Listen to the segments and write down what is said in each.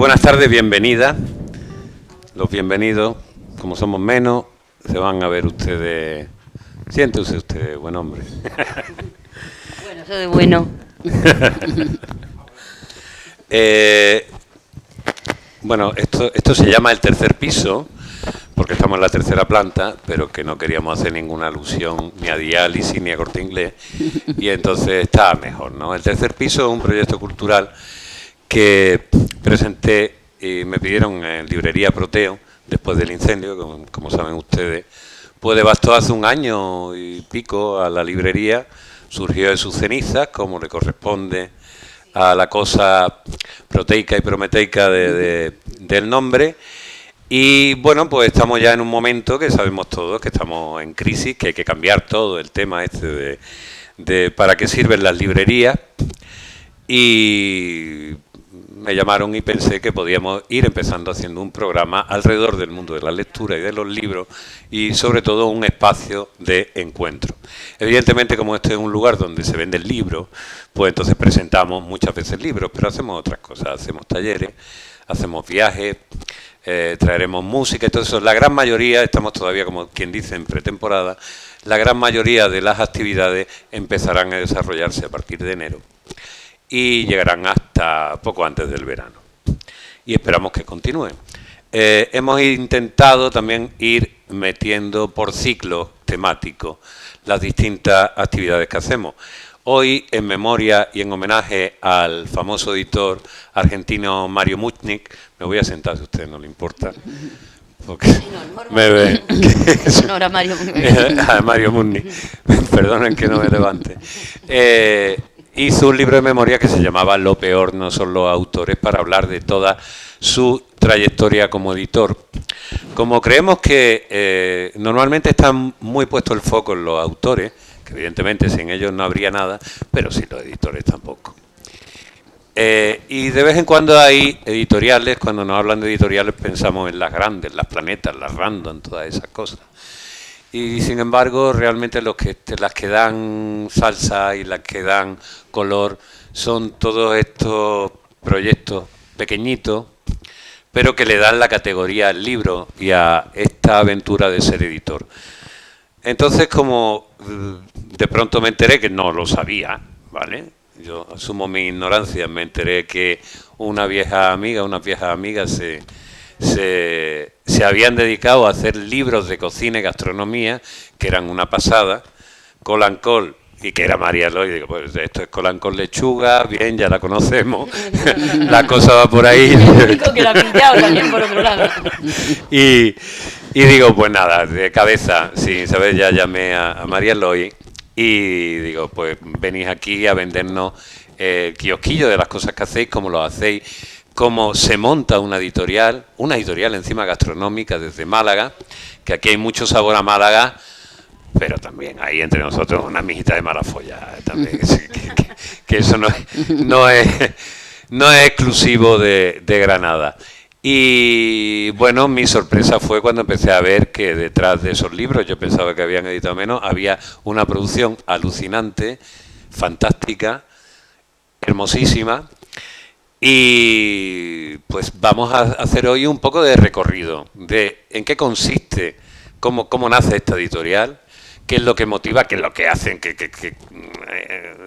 Buenas tardes, bienvenida. Los bienvenidos, como somos menos, se van a ver ustedes. Siéntese usted, buen hombre. Bueno, eso de bueno. Bueno, esto se llama el tercer piso, porque estamos en la tercera planta, pero que no queríamos hacer ninguna alusión ni a diálisis ni a Corte Inglés, y entonces está mejor, ¿no? El tercer piso es un proyecto cultural que presenté y me pidieron en librería Proteo, después del incendio, como saben ustedes, pues devastó hace un año y pico a la librería, surgió de sus cenizas, como le corresponde a la cosa proteica y prometeica del nombre. Y bueno, pues estamos ya en un momento que sabemos todos que estamos en crisis, que hay que cambiar todo el tema este de para qué sirven las librerías. Y me llamaron y pensé que podíamos ir empezando haciendo un programa alrededor del mundo de la lectura y de los libros y sobre todo un espacio de encuentro. Evidentemente, como este es un lugar donde se venden libros, pues entonces presentamos muchas veces libros, pero hacemos otras cosas, hacemos talleres, hacemos viajes, traeremos música, entonces la gran mayoría, estamos todavía como quien dice en pretemporada, la gran mayoría de las actividades empezarán a desarrollarse a partir de enero y llegarán hasta poco antes del verano y esperamos que continúen. Hemos intentado también ir metiendo por ciclos temáticos las distintas actividades que hacemos. Hoy, en memoria y en homenaje al famoso editor argentino Mario Muchnik, me voy a sentar si a usted no le importa, porque me ven. Honor a Mario Muchnik. Perdonen que no me levante. Hizo un libro de memoria que se llamaba Lo peor no son los autores, para hablar de toda su trayectoria como editor. Como creemos que normalmente está muy puesto el foco en los autores, que evidentemente sin ellos no habría nada, pero sin los editores tampoco. Y de vez en cuando hay editoriales, cuando nos hablan de editoriales pensamos en las grandes, las Planetas, las Random, todas esas cosas. Y sin embargo, realmente las que dan salsa y las que dan color son todos estos proyectos pequeñitos, pero que le dan la categoría al libro y a esta aventura de ser editor. Entonces, como de pronto me enteré, que no lo sabía, ¿vale? Yo asumo mi ignorancia, me enteré que unas viejas amigas se habían dedicado a hacer libros de cocina y gastronomía, que eran una pasada, col col, y que era María Eloy. Digo, pues esto es col con lechuga, bien, ya la conocemos, la cosa va por ahí. Que la ha pillado también por otro lado. Y digo, pues nada, de cabeza, sin saber, ya llamé a María Eloy y digo, pues venís aquí a vendernos el kiosquillo de las cosas que hacéis, cómo lo hacéis, cómo se monta una editorial encima gastronómica desde Málaga, que aquí hay mucho sabor a Málaga, pero también hay entre nosotros una mijita de mala folla, también, que eso no es exclusivo de Granada. Y bueno, mi sorpresa fue cuando empecé a ver que detrás de esos libros, yo pensaba que habían editado menos, había una producción alucinante, fantástica, hermosísima. Y pues vamos a hacer hoy un poco de recorrido de en qué consiste, cómo nace esta editorial, qué es lo que motiva, qué es lo que hacen,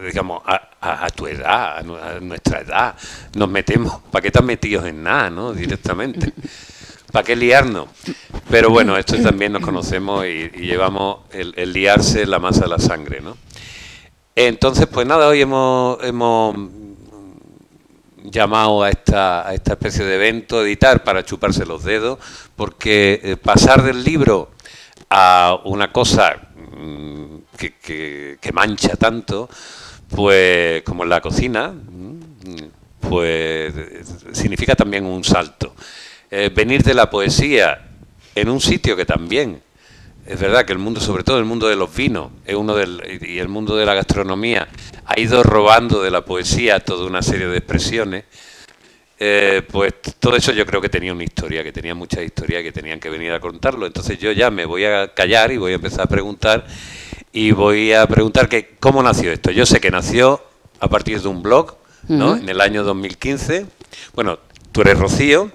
digamos, a tu edad, a nuestra edad, nos metemos. ¿Para qué están metidos en nada, no? Directamente. ¿Para qué liarnos? Pero bueno, esto también nos conocemos y llevamos el liarse la masa de la sangre, ¿no? Entonces, pues nada, hoy hemos llamado a esta especie de evento, editar para chuparse los dedos, porque pasar del libro a una cosa que mancha tanto, pues como en la cocina, pues significa también un salto. Venir de la poesía en un sitio que también, es verdad que el mundo, sobre todo el mundo de los vinos, y el mundo de la gastronomía, ha ido robando de la poesía toda una serie de expresiones. Pues todo eso yo creo que tenía una historia, que tenía muchas historias que tenían que venir a contarlo. Entonces yo ya me voy a callar y voy a empezar a preguntar, y voy a preguntar que cómo nació esto. Yo sé que nació a partir de un blog, ¿no? En el año 2015. Bueno, tú eres Rocío.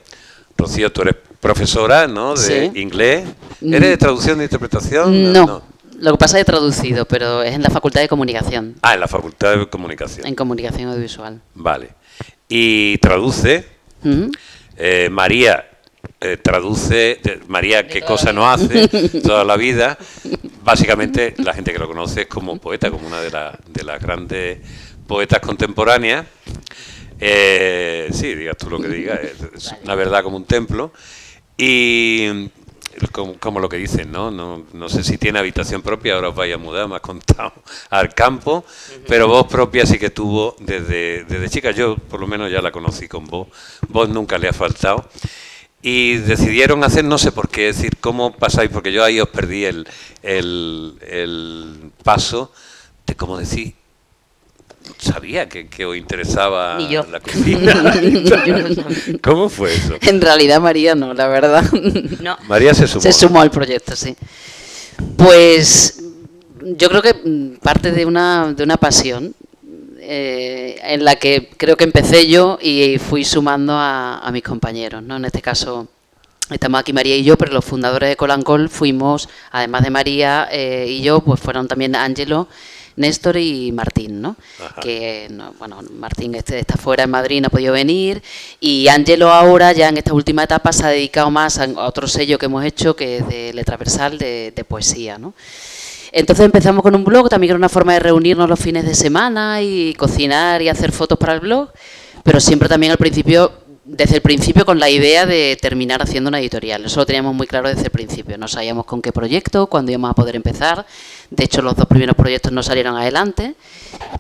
Rocío, tú eres profesora, ¿no? De Sí. inglés. ¿Eres de traducción e interpretación? No, lo que pasa es que he traducido, pero es en la Facultad de Comunicación, Ah, en la Facultad de Comunicación. en Comunicación Audiovisual. Vale. Y traduce. Ujú. María traduce. María, ¿qué cosa no hace toda la vida? Básicamente, la gente que lo conoce es como poeta, como una de las grandes poetas contemporáneas. Sí, digas tú lo que digas, es una verdad como un templo. Y como lo que dicen, ¿no? No sé si tiene habitación propia, ahora os vais a mudar, me has contado, al campo, pero voz propia sí que tuvo desde chica. Yo por lo menos ya la conocí con voz. Voz nunca le ha faltado. Y decidieron hacer, no sé por qué, es decir, cómo pasáis, porque yo ahí os perdí el paso de cómo decir. Sabía que os interesaba Ni yo. la cocina. Yo no sabía. ¿Cómo fue eso? En realidad María no, la verdad. No, María se sumó. Se sumó al proyecto, sí. Pues yo creo que parte de una pasión en la que creo que empecé yo y fui sumando a mis compañeros, ¿no? En este caso estamos aquí María y yo, pero los fundadores de Colancol fuimos, además de María y yo, pues fueron también Ángelo, Néstor y Martín, ¿no? Ajá. Que bueno, Martín está fuera en Madrid, no ha podido venir, y Ángelo ahora ya en esta última etapa se ha dedicado más a otro sello que hemos hecho, que es de Letra Versal, de poesía, ¿no? Entonces empezamos con un blog, también era una forma de reunirnos los fines de semana y cocinar y hacer fotos para el blog, pero siempre también desde el principio con la idea de terminar haciendo una editorial. Eso lo teníamos muy claro desde el principio. No sabíamos con qué proyecto, cuándo íbamos a poder empezar. De hecho, los 2 primeros proyectos no salieron adelante.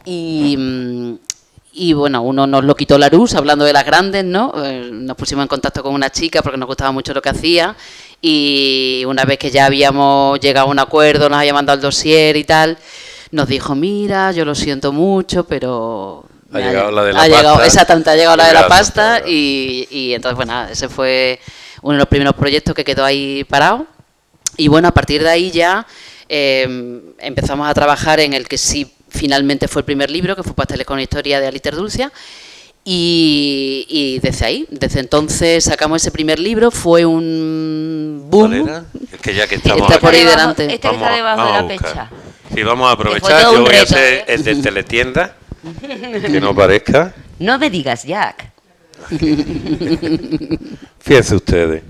Y bueno, uno nos lo quitó Larus, hablando de las grandes, ¿no? Nos pusimos en contacto con una chica porque nos gustaba mucho lo que hacía. Y una vez que ya habíamos llegado a un acuerdo, nos había mandado el dossier y tal, nos dijo, mira, yo lo siento mucho, pero... Ha llegado la de la pasta. Exactamente, ha llegado la de la Gracias, pasta claro. y entonces, pues nada, ese fue uno de los primeros proyectos que quedó ahí parado. Y bueno, a partir de ahí ya empezamos a trabajar en el que sí finalmente fue el primer libro, que fue Pasteles con historia de Alíter Dulcia. Y desde ahí, desde entonces sacamos ese primer libro, fue un boom. ¿Cuál era? Es que ya que estamos Está por aquí, ahí delante. Este que está debajo de a la buscar. pecha. Sí, vamos a Que fue aprovechar. todo Yo un voy a reto, hacer ¿eh? el de teletienda, que no parezca. No me digas, Jack. Fíjense ustedes,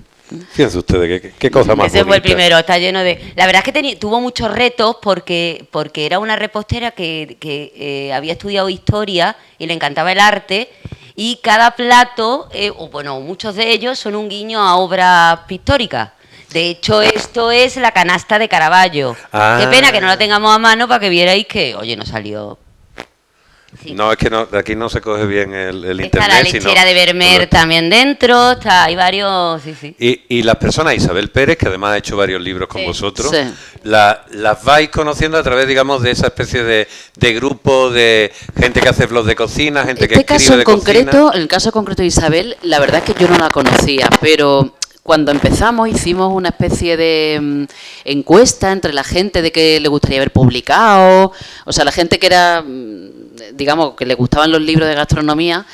qué cosa más Ese fue el bonita. primero, está lleno de... La verdad es que tuvo muchos retos porque era una repostera que había estudiado historia y le encantaba el arte, y cada plato, o bueno, muchos de ellos son un guiño a obras pictóricas. De hecho, esto es la canasta de Caravaggio. Ah. Qué pena que no la tengamos a mano para que vierais que, oye, no salió... Sí. No, es que de aquí no se coge bien el Está internet. la lechera sino- de Vermeer también dentro, hay varios... Sí, sí. Y las personas, Isabel Pérez, que además ha hecho varios libros con Sí. vosotros, Sí. las vais conociendo a través, digamos, de esa especie de grupo de gente que hace blogs de cocina, gente que Este caso escribe en de concreto, cocina. el caso concreto de Isabel, la verdad es que yo no la conocía, pero cuando empezamos hicimos una especie de encuesta entre la gente de qué le gustaría haber publicado, o sea, la gente que era, digamos, que le gustaban los libros de gastronomía,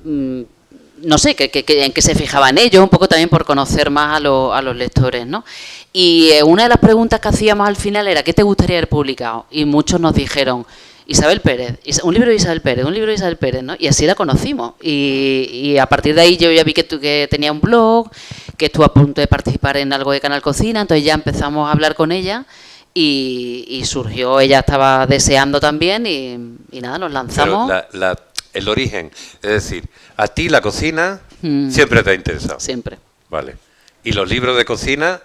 no sé, en qué se fijaban ellos, un poco también por conocer más a los lectores, ¿no? Y una de las preguntas que hacíamos al final era, ¿qué te gustaría haber publicado? Y muchos nos dijeron, Isabel Pérez, un libro de Isabel Pérez, un libro de Isabel Pérez, ¿no? Y así la conocimos. Y a partir de ahí yo ya vi que tenía un blog, que estuvo a punto de participar en algo de Canal Cocina, entonces ya empezamos a hablar con ella y surgió, ella estaba deseando también y nada, nos lanzamos. Pero el origen, es decir, a ti la cocina Mm. siempre te ha interesado. Siempre, Vale. Y los libros de cocina,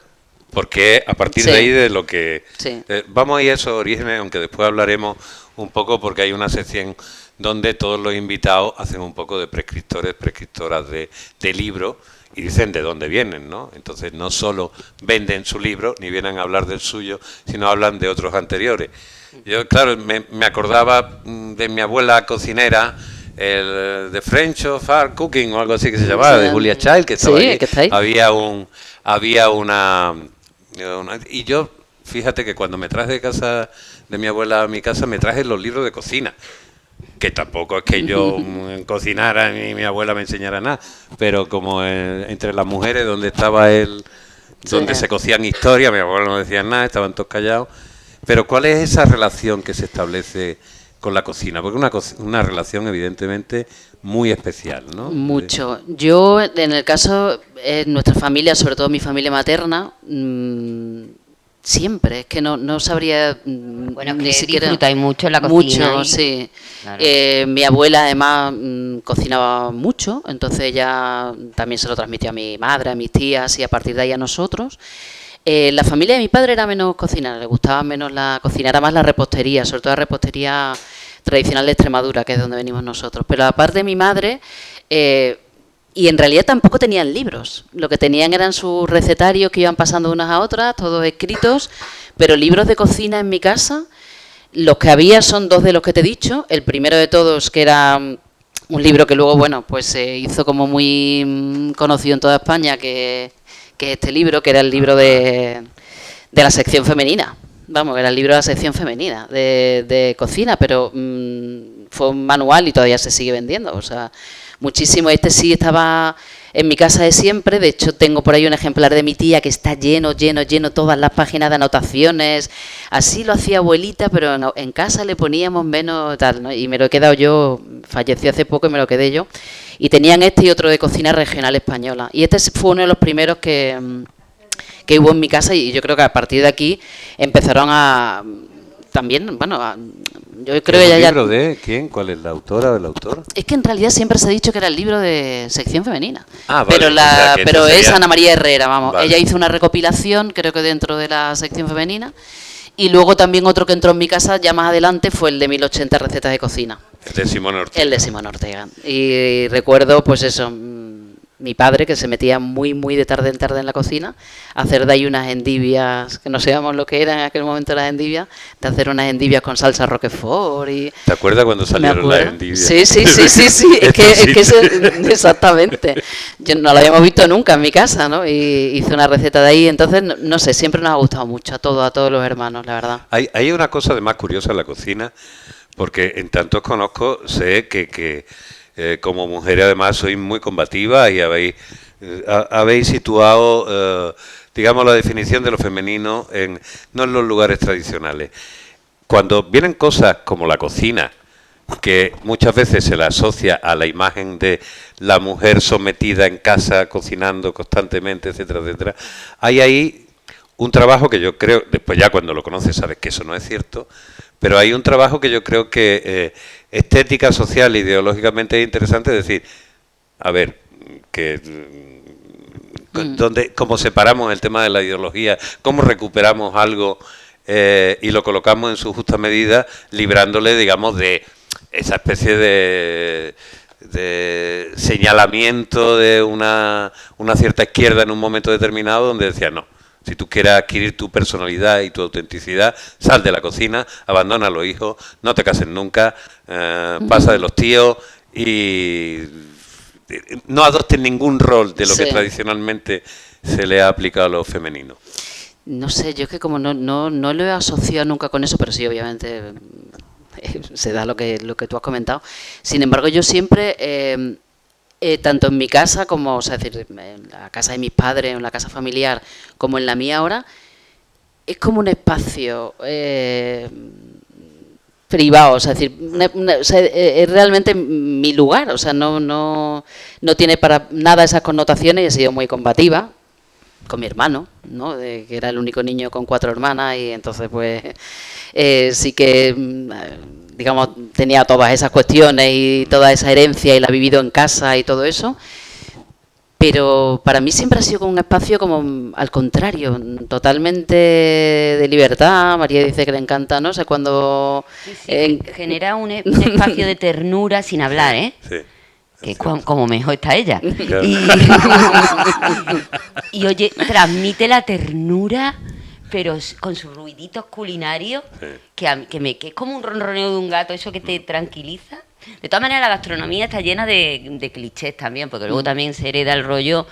porque a partir Sí. de ahí de lo que... sí. vamos a ir a esos orígenes, aunque después hablaremos un poco, porque hay una sección donde todos los invitados hacen un poco de prescriptoras de libros y dicen de dónde vienen, ¿no? Entonces no solo venden su libro, ni vienen a hablar del suyo, sino hablan de otros anteriores. Yo, claro, me acordaba de mi abuela cocinera, el The French of Art Cooking o algo así que se llamaba, de Julia Child, que estaba Sí, allí. que está ahí. Había una... Y yo, fíjate que cuando me traje de casa de mi abuela a mi casa, me traje los libros de cocina. que tampoco es que yo cocinara ni mi abuela me enseñara nada, pero como entre las mujeres donde estaba él, donde se cocían historias, mi abuela no decía nada, estaban todos callados. Pero ¿cuál es esa relación que se establece con la cocina? Porque una relación evidentemente muy especial, ¿no? Mucho. Yo, en el caso, nuestra familia, sobre todo mi familia materna, siempre, es que no sabría Bueno, ni que siquiera... disfrutáis mucho en la cocina. Mucho, sí. Claro. Mi abuela además cocinaba mucho, entonces ella también se lo transmitió a mi madre, a mis tías y a partir de ahí a nosotros. La familia de mi padre era menos cocinera, le gustaba menos la cocina, era más la repostería, sobre todo la repostería tradicional de Extremadura, que es donde venimos nosotros. Pero aparte de mi madre... y en realidad tampoco tenían libros. Lo que tenían eran sus recetarios que iban pasando de unas a otras, todos escritos, pero libros de cocina en mi casa, los que había son dos de los que te he dicho. El primero de todos, que era un libro que luego, bueno, pues se hizo como muy conocido en toda España, que es este libro, que era el libro de la sección femenina. Vamos, era el libro de la sección femenina de cocina, pero fue un manual y todavía se sigue vendiendo, o sea... Muchísimo, este sí estaba en mi casa de siempre, de hecho tengo por ahí un ejemplar de mi tía que está lleno, todas las páginas de anotaciones, así lo hacía abuelita, pero no, en casa le poníamos menos tal, ¿no? Y me lo he quedado yo, falleció hace poco y me lo quedé yo, y tenían este y otro de cocina regional española, y este fue uno de los primeros que hubo en mi casa y yo creo que a partir de aquí empezaron a... También, bueno, yo creo que ya... ¿El libro de quién? ¿Cuál es la autora o el autor? Es que en realidad siempre se ha dicho que era el libro de sección femenina. Ah, vale, pero sería... es Ana María Herrera, vamos. Vale. Ella hizo una recopilación, creo que dentro de la sección femenina. Y luego también otro que entró en mi casa ya más adelante fue el de 1080 recetas de cocina. El de Simón Ortega. El de Simón Ortega. Y recuerdo, pues eso... Mi padre, que se metía muy de tarde en tarde en la cocina, a hacer de ahí unas endivias, que no sabíamos lo que eran en aquel momento las endivias, de hacer unas endivias con salsa roquefort y... ¿Te acuerdas cuando salieron las endivias? Sí. es que exactamente. Yo no lo habíamos visto nunca en mi casa, ¿no? Y hice una receta de ahí, entonces, no sé, siempre nos ha gustado mucho a todos los hermanos, la verdad. Hay una cosa de más curiosa en la cocina, porque en tanto os conozco, sé que como mujer además sois muy combativa y habéis situado, digamos, la definición de lo femenino no en los lugares tradicionales. Cuando vienen cosas como la cocina, que muchas veces se la asocia a la imagen de la mujer sometida en casa, cocinando constantemente, etcétera, etcétera, hay ahí un trabajo que yo creo, después ya cuando lo conoces sabes que eso no es cierto, pero hay un trabajo que yo creo que estética, social, ideológicamente es interesante, decir, a ver, cómo separamos el tema de la ideología, cómo recuperamos algo y lo colocamos en su justa medida, librándole, digamos, de esa especie de señalamiento de una cierta izquierda en un momento determinado, donde decía, no. Si tú quieres adquirir tu personalidad y tu autenticidad, sal de la cocina, abandona a los hijos, no te cases nunca, pasa de los tíos y no adoptes ningún rol de lo que tradicionalmente se le ha aplicado a lo femenino. No sé, yo es que como no lo he asociado nunca con eso, pero sí, obviamente se da lo que tú has comentado. Sin embargo, yo siempre... tanto en mi casa como, o sea, es decir, en la casa de mis padres, en la casa familiar, como en la mía ahora, es como un espacio privado, o sea, es decir, es realmente mi lugar, o sea, no tiene para nada esas connotaciones y he sido muy combativa con mi hermano, ¿no? Que era el único niño con 4 hermanas y entonces pues sí que... digamos, tenía todas esas cuestiones y toda esa herencia y la he vivido en casa y todo eso, pero para mí siempre ha sido como un espacio como al contrario, totalmente de libertad. María dice que le encanta, no sé, cuando... genera un espacio de ternura sin hablar, ¿eh? Sí. Que como mejor está ella. Claro. Y oye, transmite la ternura, pero con sus ruiditos culinarios, que es como un ronroneo de un gato, eso que te tranquiliza. De todas maneras, la gastronomía está llena de clichés también, porque luego también se hereda el rollo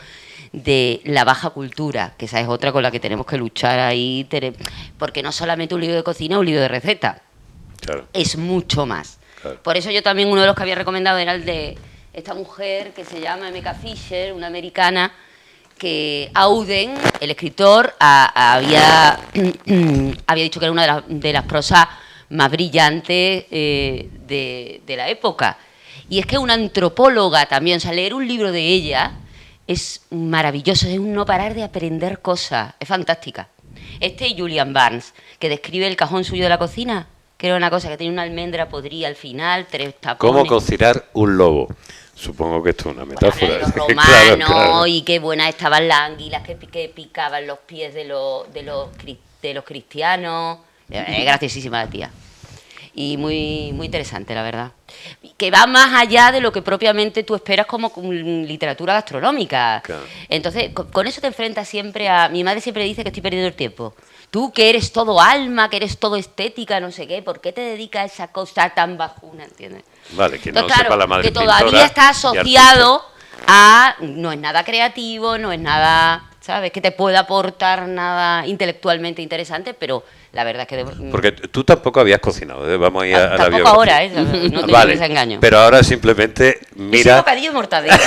de la baja cultura, que esa es otra con la que tenemos que luchar ahí, porque no solamente un libro de cocina, un libro de receta. Claro. Es mucho más. Claro. Por eso yo también uno de los que había recomendado era el de esta mujer que se llama M.K. Fisher, una americana, que Auden, el escritor, había dicho que era una de las prosas más brillantes de la época. Y es que una antropóloga también, o sea, leer un libro de ella es maravilloso, es un no parar de aprender cosas, es fantástica. Y Julian Barnes, que describe el cajón suyo de la cocina, que era una cosa que tenía una almendra podrida al final, 3 tapones. ¿Cómo cocinar un lobo? Supongo que esto es una metáfora. Bueno, los romanos, claro. y qué buenas estaban las anguilas que picaban los pies de los cristianos. Es graciosísima la tía. Y muy, muy interesante, la verdad. Que va más allá de lo que propiamente tú esperas como literatura gastronómica. Claro. Entonces, con eso te enfrentas siempre a... Mi madre siempre dice que estoy perdiendo el tiempo. Tú, que eres todo alma, que eres todo estética, no sé qué, ¿por qué te dedicas a esa cosa tan bajuna, entiendes? Vale, que no Entonces, claro, sepa la madre que todavía pintora está y asociado a... No es nada creativo, no es nada, ¿sabes? Que te pueda aportar nada intelectualmente interesante, pero la verdad es que... Porque tú tampoco habías cocinado, ¿eh? Vamos a ir a la tampoco biografía. ahora, ¿eh? No te Vale, desengaño. pero ahora simplemente Yo soy mira... bocadillo y mortadela.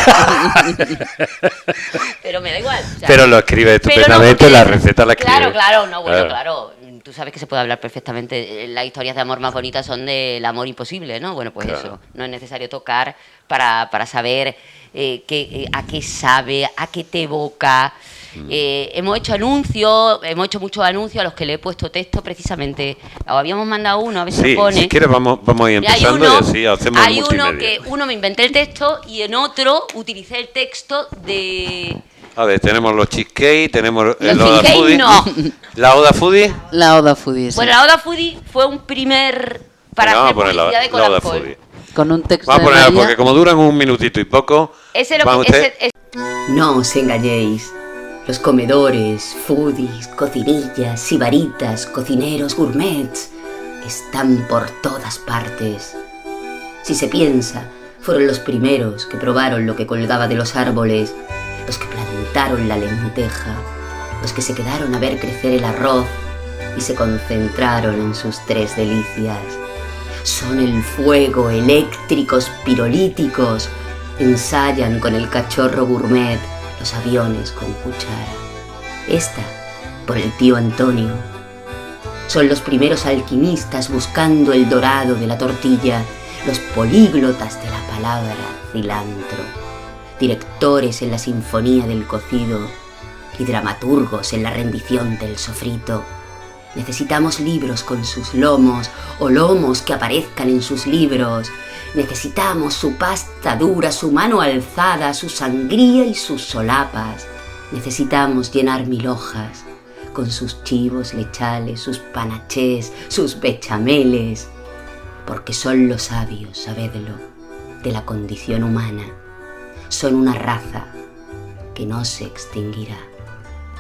Pero me da igual. O sea, Pero lo escribes pero estupendamente, porque- la receta la escribes. Claro, no, bueno, claro. Tú sabes que se puede hablar perfectamente. Las historias de amor más bonitas son del amor imposible, ¿no? Bueno, pues Claro. eso. No es necesario tocar para saber a qué sabe, a qué te evoca. Hemos hecho muchos anuncios a los que le he puesto texto precisamente. Os habíamos mandado uno, a ver si Sí, lo pone. si quieres vamos a ir Mira, empezando y así hacemos hay uno multimedia. que uno me inventé el texto y en otro utilicé el texto de... A ver, tenemos los cheesecake, tenemos Los la Oda cheesecake Foodie. no. La Oda Foodie. La Oda Foodie, sí. Bueno, la Oda Foodie fue un primer para Venga, hacer vamos a poner publicidad de la Oda Coca-Cola. Foodie. Con un texto Vamos a de ponerla María. porque como duran un minutito y poco, Ese lo vamos que, usted- No os engañéis. Los comedores, foodies, cocinillas, sibaritas, cocineros gourmets están por todas partes. Si se piensa, fueron los primeros que probaron lo que colgaba de los árboles, los que plantaron la lenteja, los que se quedaron a ver crecer el arroz y se concentraron en sus 3 delicias. Son el fuego, eléctricos, pirolíticos. Ensayan con el cachorro gourmet los aviones con cuchara. Esta, por el tío Antonio. Son los primeros alquimistas buscando el dorado de la tortilla, los políglotas de la palabra cilantro, directores en la sinfonía del cocido y dramaturgos en la rendición del sofrito. Necesitamos libros con sus lomos o lomos que aparezcan en sus libros. Necesitamos su pasta dura, su mano alzada, su sangría y sus solapas. Necesitamos llenar 1000 hojas con sus chivos lechales, sus panachés, sus bechameles. Porque son los sabios, sabedlo, de la condición humana. Son una raza que no se extinguirá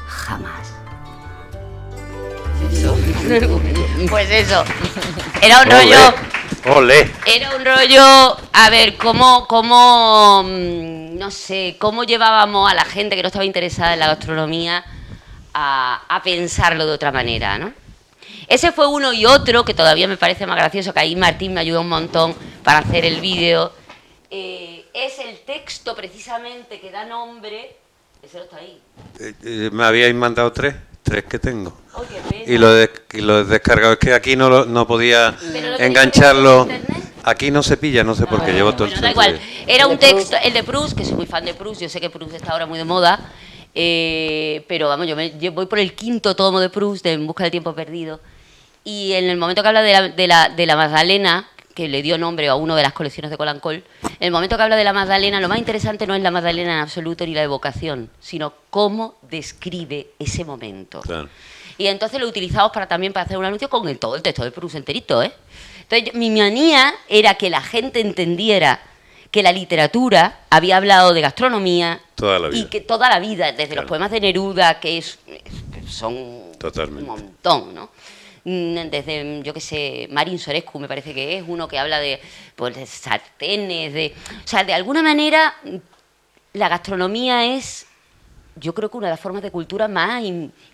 jamás. Pues eso. Era un Ole, rollo. ole. Era un rollo, a ver, no sé, cómo llevábamos a la gente que no estaba interesada en la gastronomía a pensarlo de otra manera, ¿no? Ese fue uno, y otro que todavía me parece más gracioso, que ahí Martín me ayudó un montón para hacer el vídeo, es el texto precisamente que da nombre, ese no está ahí. Me habíais mandado tres que tengo. Oh, qué pena. Y lo he descargado. Es que aquí no podía Pero lo tenía engancharlo. que poner en internet. Aquí no se pilla, no sé por qué. Llevo todo Bueno, el da tiempo. igual. Era un texto, el de Proust, que soy muy fan de Proust, yo sé que Proust está ahora muy de moda, pero vamos, yo voy por el 5º tomo de Proust, de En busca del tiempo perdido, y en el momento que habla de la Magdalena, que le dio nombre a una de las colecciones de Colancol, en el momento que habla de la Magdalena, lo más interesante no es la Magdalena en absoluto ni la evocación, sino cómo describe ese momento. Claro. Y entonces lo utilizamos también para hacer un anuncio con todo el texto de Proust enterito, ¿eh? Entonces, mi manía era que la gente entendiera que la literatura había hablado de gastronomía Toda la vida. y que toda la vida, desde Claro. los poemas de Neruda, que son Totalmente. un montón, ¿no? Desde, yo qué sé, Marin Sorescu me parece que es uno que habla de, pues, de sartenes, o sea, de alguna manera la gastronomía es, yo creo que una de las formas de cultura más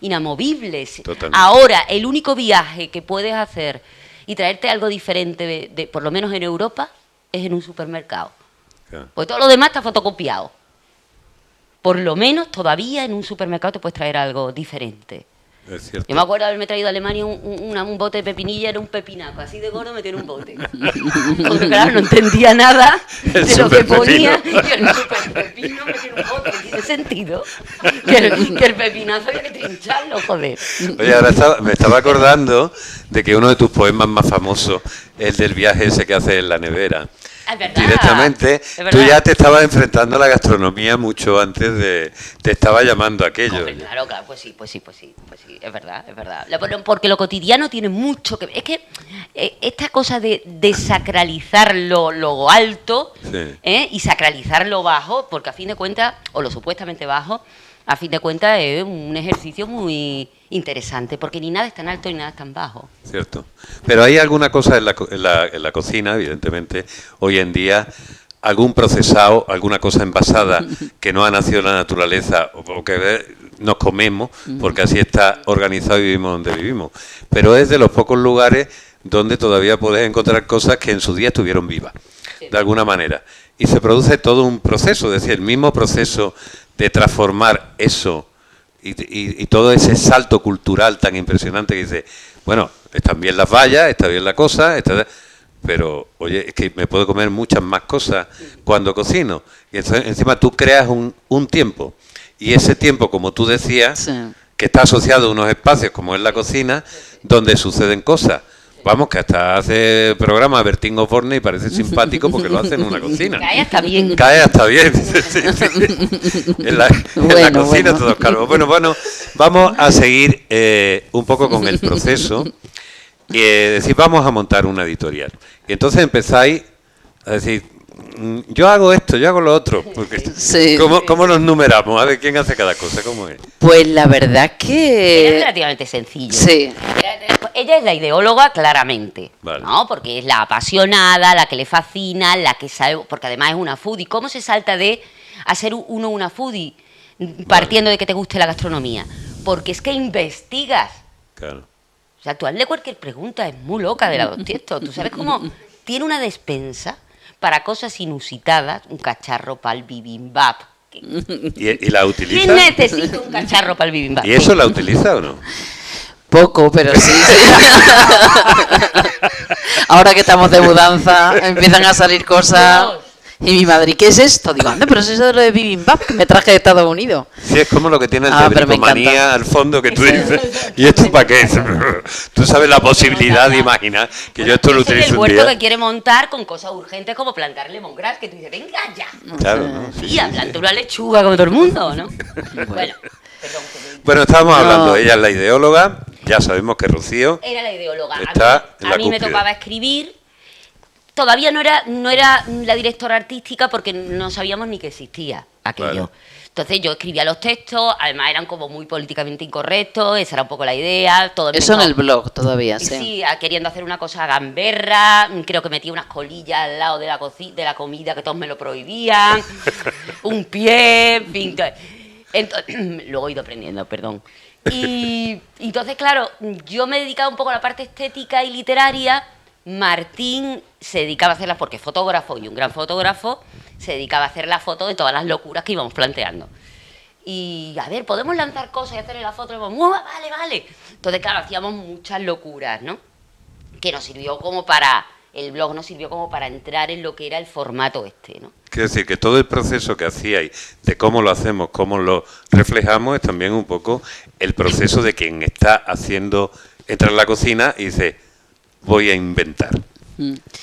inamovibles. Totalmente. Ahora, el único viaje que puedes hacer y traerte algo diferente, por lo menos en Europa, es en un supermercado. Claro. Porque todo lo demás está fotocopiado. Por lo menos todavía en un supermercado te puedes traer algo diferente. Es cierto. Yo me acuerdo de haberme traído a Alemania un bote de pepinilla, era un pepinaco, así de gordo me tiene un bote. Porque claro, no entendía nada de lo que ponía. Y el super pepino me tiene un bote, ¿tiene sentido? Que el pepinazo había que trincharlo, joder. Oye, ahora me estaba acordando de que uno de tus poemas más famosos es el del viaje ese que haces en la nevera. Es verdad. Directamente, es verdad. tú ya te estabas enfrentando a la gastronomía mucho antes de... Te estaba llamando aquello. Hombre, claro, pues sí, es verdad. Porque lo cotidiano tiene mucho que ver. Es que esta cosa de desacralizar lo alto, Sí. y sacralizar lo bajo, porque a fin de cuentas, o lo supuestamente bajo, a fin de cuentas es un ejercicio muy interesante, porque ni nada es tan alto ni nada es tan bajo. Cierto. Pero hay alguna cosa en la cocina, evidentemente, hoy en día, algún procesado, alguna cosa envasada que no ha nacido en la naturaleza o que nos comemos, porque así está organizado y vivimos donde vivimos. Pero es de los pocos lugares donde todavía puedes encontrar cosas que en su día estuvieron vivas, de alguna manera. Y se produce todo un proceso, es decir, el mismo proceso de transformar eso y todo ese salto cultural tan impresionante que dice, bueno, están bien las vallas, está bien la cosa, pero oye, es que me puedo comer muchas más cosas cuando cocino. Y entonces, encima tú creas un tiempo, y ese tiempo, como tú decías, Sí. que está asociado a unos espacios como es la cocina, donde suceden cosas. Vamos, que hasta hace programa Bertín Osborne y parece simpático porque lo hace en una cocina. Cae hasta bien. Cae hasta bien. Sí. En la Bueno, cocina bueno. todos calvos. Bueno, vamos a seguir un poco con el proceso. Y decir, vamos a montar una editorial. Y entonces empezáis a decir, yo hago esto, yo hago lo otro. Porque Sí. ¿Cómo nos numeramos? A ver quién hace cada cosa, ¿cómo es? Pues la verdad Es que... relativamente sencillo. Sí. Ella es la ideóloga claramente, Vale. ¿no? Porque es la apasionada, la que le fascina, la que sabe, porque además es una foodie. ¿Cómo se salta de hacer uno una foodie partiendo de que te guste la gastronomía? Porque es que investigas. Claro. O sea, tú hazle cualquier pregunta, es muy loca de la Dos Tiestos. Tú sabes cómo tiene una despensa para cosas inusitadas, un cacharro para el bibimbap. ¿Y la utiliza? ¿Quién necesita un cacharro para el bibimbap? ¿Y eso la utiliza o no? Poco, pero sí. Ahora que estamos de mudanza, empiezan a salir cosas. Y mi madre, ¿qué es esto? Digo, anda, pero es eso de lo de bibimbap que me traje de Estados Unidos. Sí, es como lo que tiene el Ah, de pero me bricomanía encanta. al fondo que tú dices. ¿Y esto para qué es? Tú sabes la posibilidad de imaginar que yo esto lo Ese es utilizo el un huerto día. que quiere montar con cosas urgentes como plantar lemongrass, que tú dices, venga ya. Claro, ¿no? Sí, Tía, sí, sí. planta una lechuga como todo el mundo, ¿no? Bueno, perdón. Bueno, estábamos No. hablando, ella es la ideóloga, ya sabemos que Rocío... Era la ideóloga. Está en la A mí me cúspide. tocaba escribir. Todavía no era la directora artística porque no sabíamos ni que existía aquello. Vale. Entonces yo escribía los textos, además eran como muy políticamente incorrectos, esa era un poco la idea. Todo Eso en empezó- el blog todavía, sí. Sí, queriendo hacer una cosa gamberra, creo que metía unas colillas al lado de de la comida que todos me lo prohibían, un pie, en fin. Luego he ido aprendiendo, perdón. Y entonces, claro, yo me dedicaba un poco a la parte estética y literaria. Martín se dedicaba a hacerlas porque es fotógrafo y un gran fotógrafo, se dedicaba a hacer la foto de todas las locuras que íbamos planteando. Y a ver, podemos lanzar cosas y hacerle la foto. Y vamos, vale. Entonces, claro, hacíamos muchas locuras, ¿no? Que nos sirvió como para, el blog nos sirvió como para entrar en lo que era el formato este, ¿no? Quiero decir que todo el proceso que hacíais, de cómo lo hacemos, cómo lo reflejamos, es también un poco el proceso de quien está haciendo, entra en la cocina y dice, voy a inventar.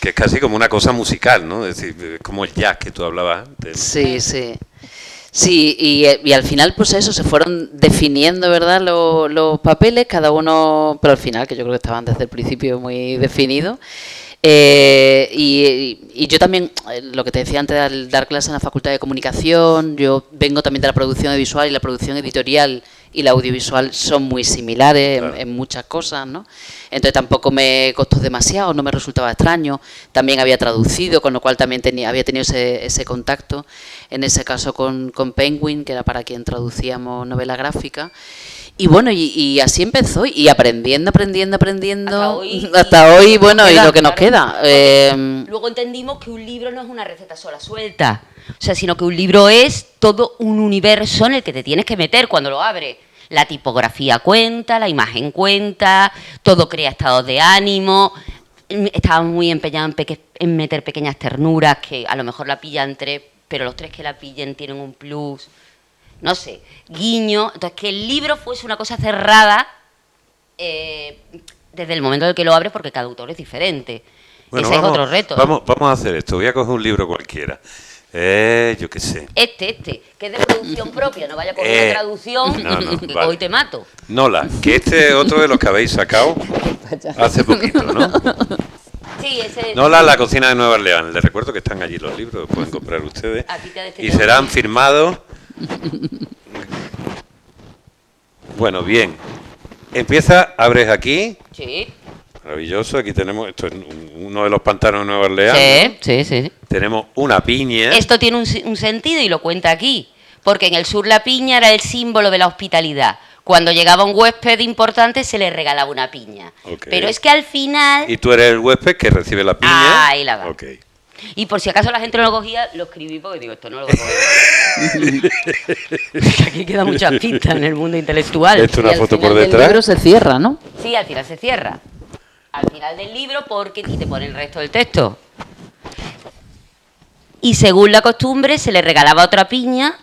Que es casi como una cosa musical, ¿no? Es decir, como el jazz que tú hablabas antes. Sí, sí. Sí, y al final, pues eso, se fueron definiendo, ¿verdad?, los papeles, cada uno, pero al final, que yo creo que estaban desde el principio muy definidos. Y yo también, lo que te decía antes, al dar clases en la Facultad de Comunicación, yo vengo también de la producción visual y la producción editorial y la audiovisual son muy similares Claro. en muchas cosas, ¿no? Entonces tampoco me costó demasiado, no me resultaba extraño. También había traducido, con lo cual también había tenido ese contacto, en ese caso con Penguin, que era para quien traducíamos novela gráfica. Y bueno, y así empezó, y aprendiendo. Hasta Hasta hoy, bueno, y queda, lo que nos claro. queda. Luego entendimos que un libro no es una receta sola suelta, o sea, sino que un libro es todo un universo en el que te tienes que meter cuando lo abres. La tipografía cuenta, la imagen cuenta, todo crea estados de ánimo. Estábamos muy empeñados en meter pequeñas ternuras que a lo mejor la pillan 3, pero los 3 que la pillen tienen un plus. No sé, guiño. Entonces, que el libro fuese una cosa cerrada desde el momento en el que lo abres, porque cada autor es diferente. Bueno, Ese es otro reto. Vamos a hacer esto. Voy a coger un libro cualquiera. Yo qué sé. Que es de producción propia, no vaya a coger una traducción, no, que vale. hoy te mato. Nola, que este es otro de los que habéis sacado hace poquito, ¿no? Sí, ese... Nola, La cocina de Nueva Orleans. Les recuerdo que están allí los libros, los pueden comprar ustedes. Aquí te ha Y destinado. serán firmados. Bueno, bien. Empieza, abres aquí. Sí, Maravilloso. Aquí tenemos, esto es uno de los pantanos de Nueva Orleans. sí. Tenemos una piña. Esto tiene un sentido y lo cuenta aquí, porque en el sur la piña era el símbolo de la hospitalidad. Cuando llegaba un huésped importante se le regalaba una piña. Ok. Pero es que al final... Y tú eres el huésped que recibe la piña. Ahí la va. Ok. Y por si acaso la gente no lo cogía, lo escribí porque digo, esto no lo voy a coger. Aquí queda muchas pistas en el mundo intelectual. Esto una Y al foto final por del detrás. libro se cierra, ¿no? Sí, al final se cierra. Al final del libro porque y te pone el resto del texto. Y según la costumbre se le regalaba otra piña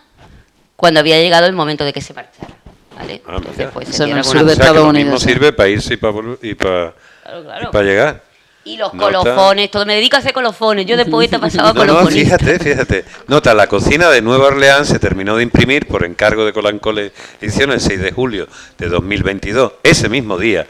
cuando había llegado el momento de que se marchara. ¿Vale? Ah, Entonces, mira. pues, se Eso en cierra el con sur una- de O sea, que Estados lo Unidos, mismo sí. sirve para irse y para Claro. llegar. Y los Nota. colofones, todo. Me dedico a hacer colofones. Yo de poeta pasaba a No, colofonista. fíjate. Nota, La cocina de Nueva Orleans se terminó de imprimir por encargo de Colanco Ediciones el 6 de julio de 2022. Ese mismo día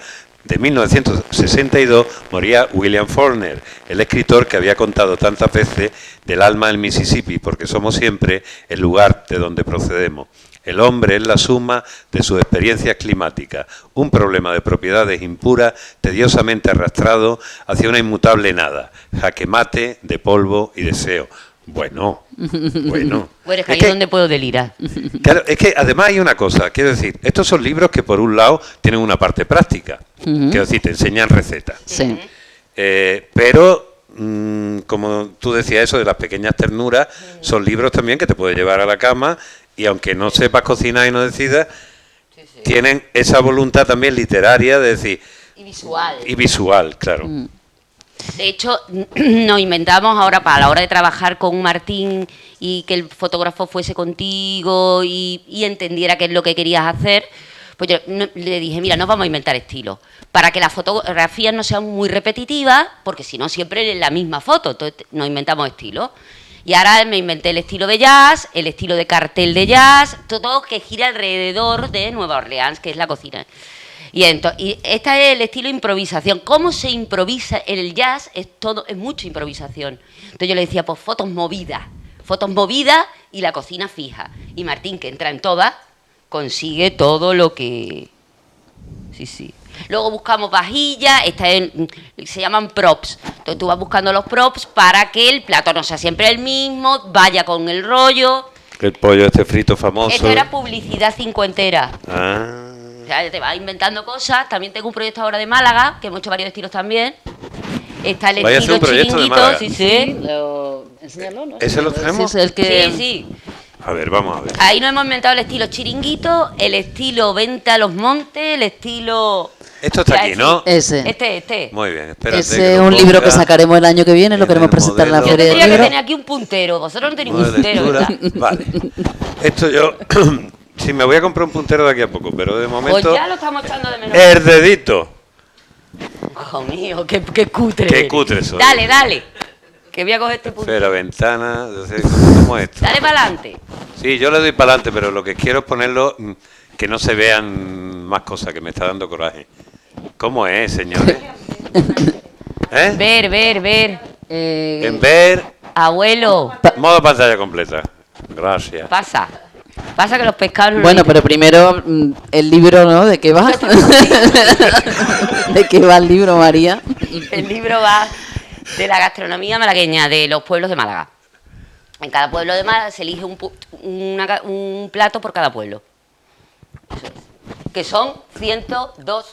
de 1962 moría William Faulkner, el escritor que había contado tantas veces del alma del Mississippi, porque somos siempre el lugar de donde procedemos. El hombre es la suma de sus experiencias climáticas, un problema de propiedades impuras, tediosamente arrastrado hacia una inmutable nada, jaque mate de polvo y deseo. Bueno. Bueno, es que ahí es donde puedo delirar. Claro, es que además hay una cosa, quiero decir, estos son libros que por un lado tienen una parte práctica, quiero decir, te enseñan recetas, Sí. pero como tú decías eso de las pequeñas ternuras, son libros también que te puedes llevar a la cama y aunque no sepas cocinar y no decidas, tienen esa voluntad también literaria de decir, Y visual. y visual, claro. De hecho, nos inventamos ahora para la hora de trabajar con Martín y que el fotógrafo fuese contigo y entendiera qué es lo que querías hacer. Pues yo le dije, mira, nos vamos a inventar estilos para que las fotografías no sean muy repetitivas, porque si no siempre es la misma foto. Entonces nos inventamos estilos. Y ahora me inventé el estilo de jazz, el estilo de cartel de jazz, todo que gira alrededor de Nueva Orleans, que es la cocina. Y este es el estilo improvisación. ¿Cómo se improvisa? El jazz es mucha improvisación. Entonces yo le decía, pues fotos movidas y la cocina fija. Y Martín, que entra en todas, consigue todo lo que... Sí. Luego buscamos vajillas, se llaman props. Entonces tú vas buscando los props para que el plato no sea siempre el mismo, vaya con el rollo. El pollo este frito famoso. Esto era publicidad cincuentera. Ah. O sea, te vas inventando cosas. También tengo un proyecto ahora de Málaga, que hemos hecho varios estilos también. Está el Vaya a hacer estilo un proyecto de chiringuito, Málaga. sí. Enséñalo, ¿no? ¿Ese lo tenemos? Sí, es el que... Sí. A ver, vamos a ver. Ahí nos hemos inventado el estilo chiringuito, el estilo venta a los montes, el estilo... Esto está aquí, ¿no? Ese. Este. Muy bien, espérate. Ese que es lo un libro que ponga sacaremos el año que viene, lo en queremos el presentar en la modelo. Yo Feria del tendría que Libro. tener aquí un puntero. Vosotros no tenéis un Modo de puntero, lectura. ¿verdad? Vale. Esto yo... sí, me voy a comprar un puntero de aquí a poco, pero de Pues momento... ya lo estamos echando de menos. El dedito. Hijo mío, qué cutre. Qué eres. cutre soy. Dale. Que voy a coger este puntero. Esfera, ventana... ¿Cómo es esto? Dale para adelante. Sí, yo le doy para adelante, pero lo que quiero es ponerlo... que no se vean más cosas, que me está dando coraje. ¿Cómo es, señores? ¿Eh? Ver. En ver... Abuelo, Modo pantalla completa. Gracias. pasa que los pescados no lo Bueno, dicen. pero primero el libro, ¿no? ¿De qué va? ¿De qué va el libro, María? El libro va de la gastronomía malagueña, de los pueblos de Málaga. En cada pueblo de Málaga se elige un plato por cada pueblo. Eso es. que son 102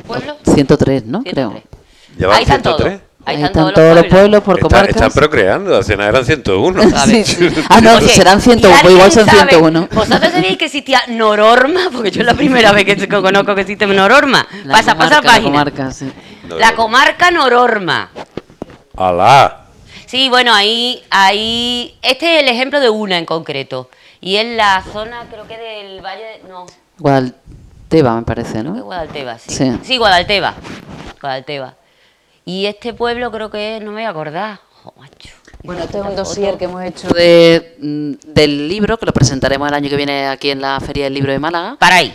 pueblos. 103, ¿no? 103. Creo. ¿Llevan Ahí están todos. 103? Ahí están todos los pueblos por comarcas. Están procreando, hace nada eran 101. Sí, sí. Ah, no, Oye, serán 101, ¿y pues igual son alguien sabe? 101. ¿Vosotros sabéis que existía Nororma? Porque yo es la primera vez que conozco que existe Nororma. La Pasa comarca, página. La comarca, sí. La comarca Nororma. ¡Alá! Sí, bueno, ahí, este es el ejemplo de una en concreto. Y es la zona, creo que del Valle de... No, Guadalteba, me parece, de ¿no? Guadalteba, sí. Sí. Sí, Guadalteba. Guadalteba. Y este pueblo creo que no me voy a acordar. Jo, macho. Bueno, este es un dossier que hemos hecho del libro, que lo presentaremos el año que viene aquí en la Feria del Libro de Málaga. Para ahí.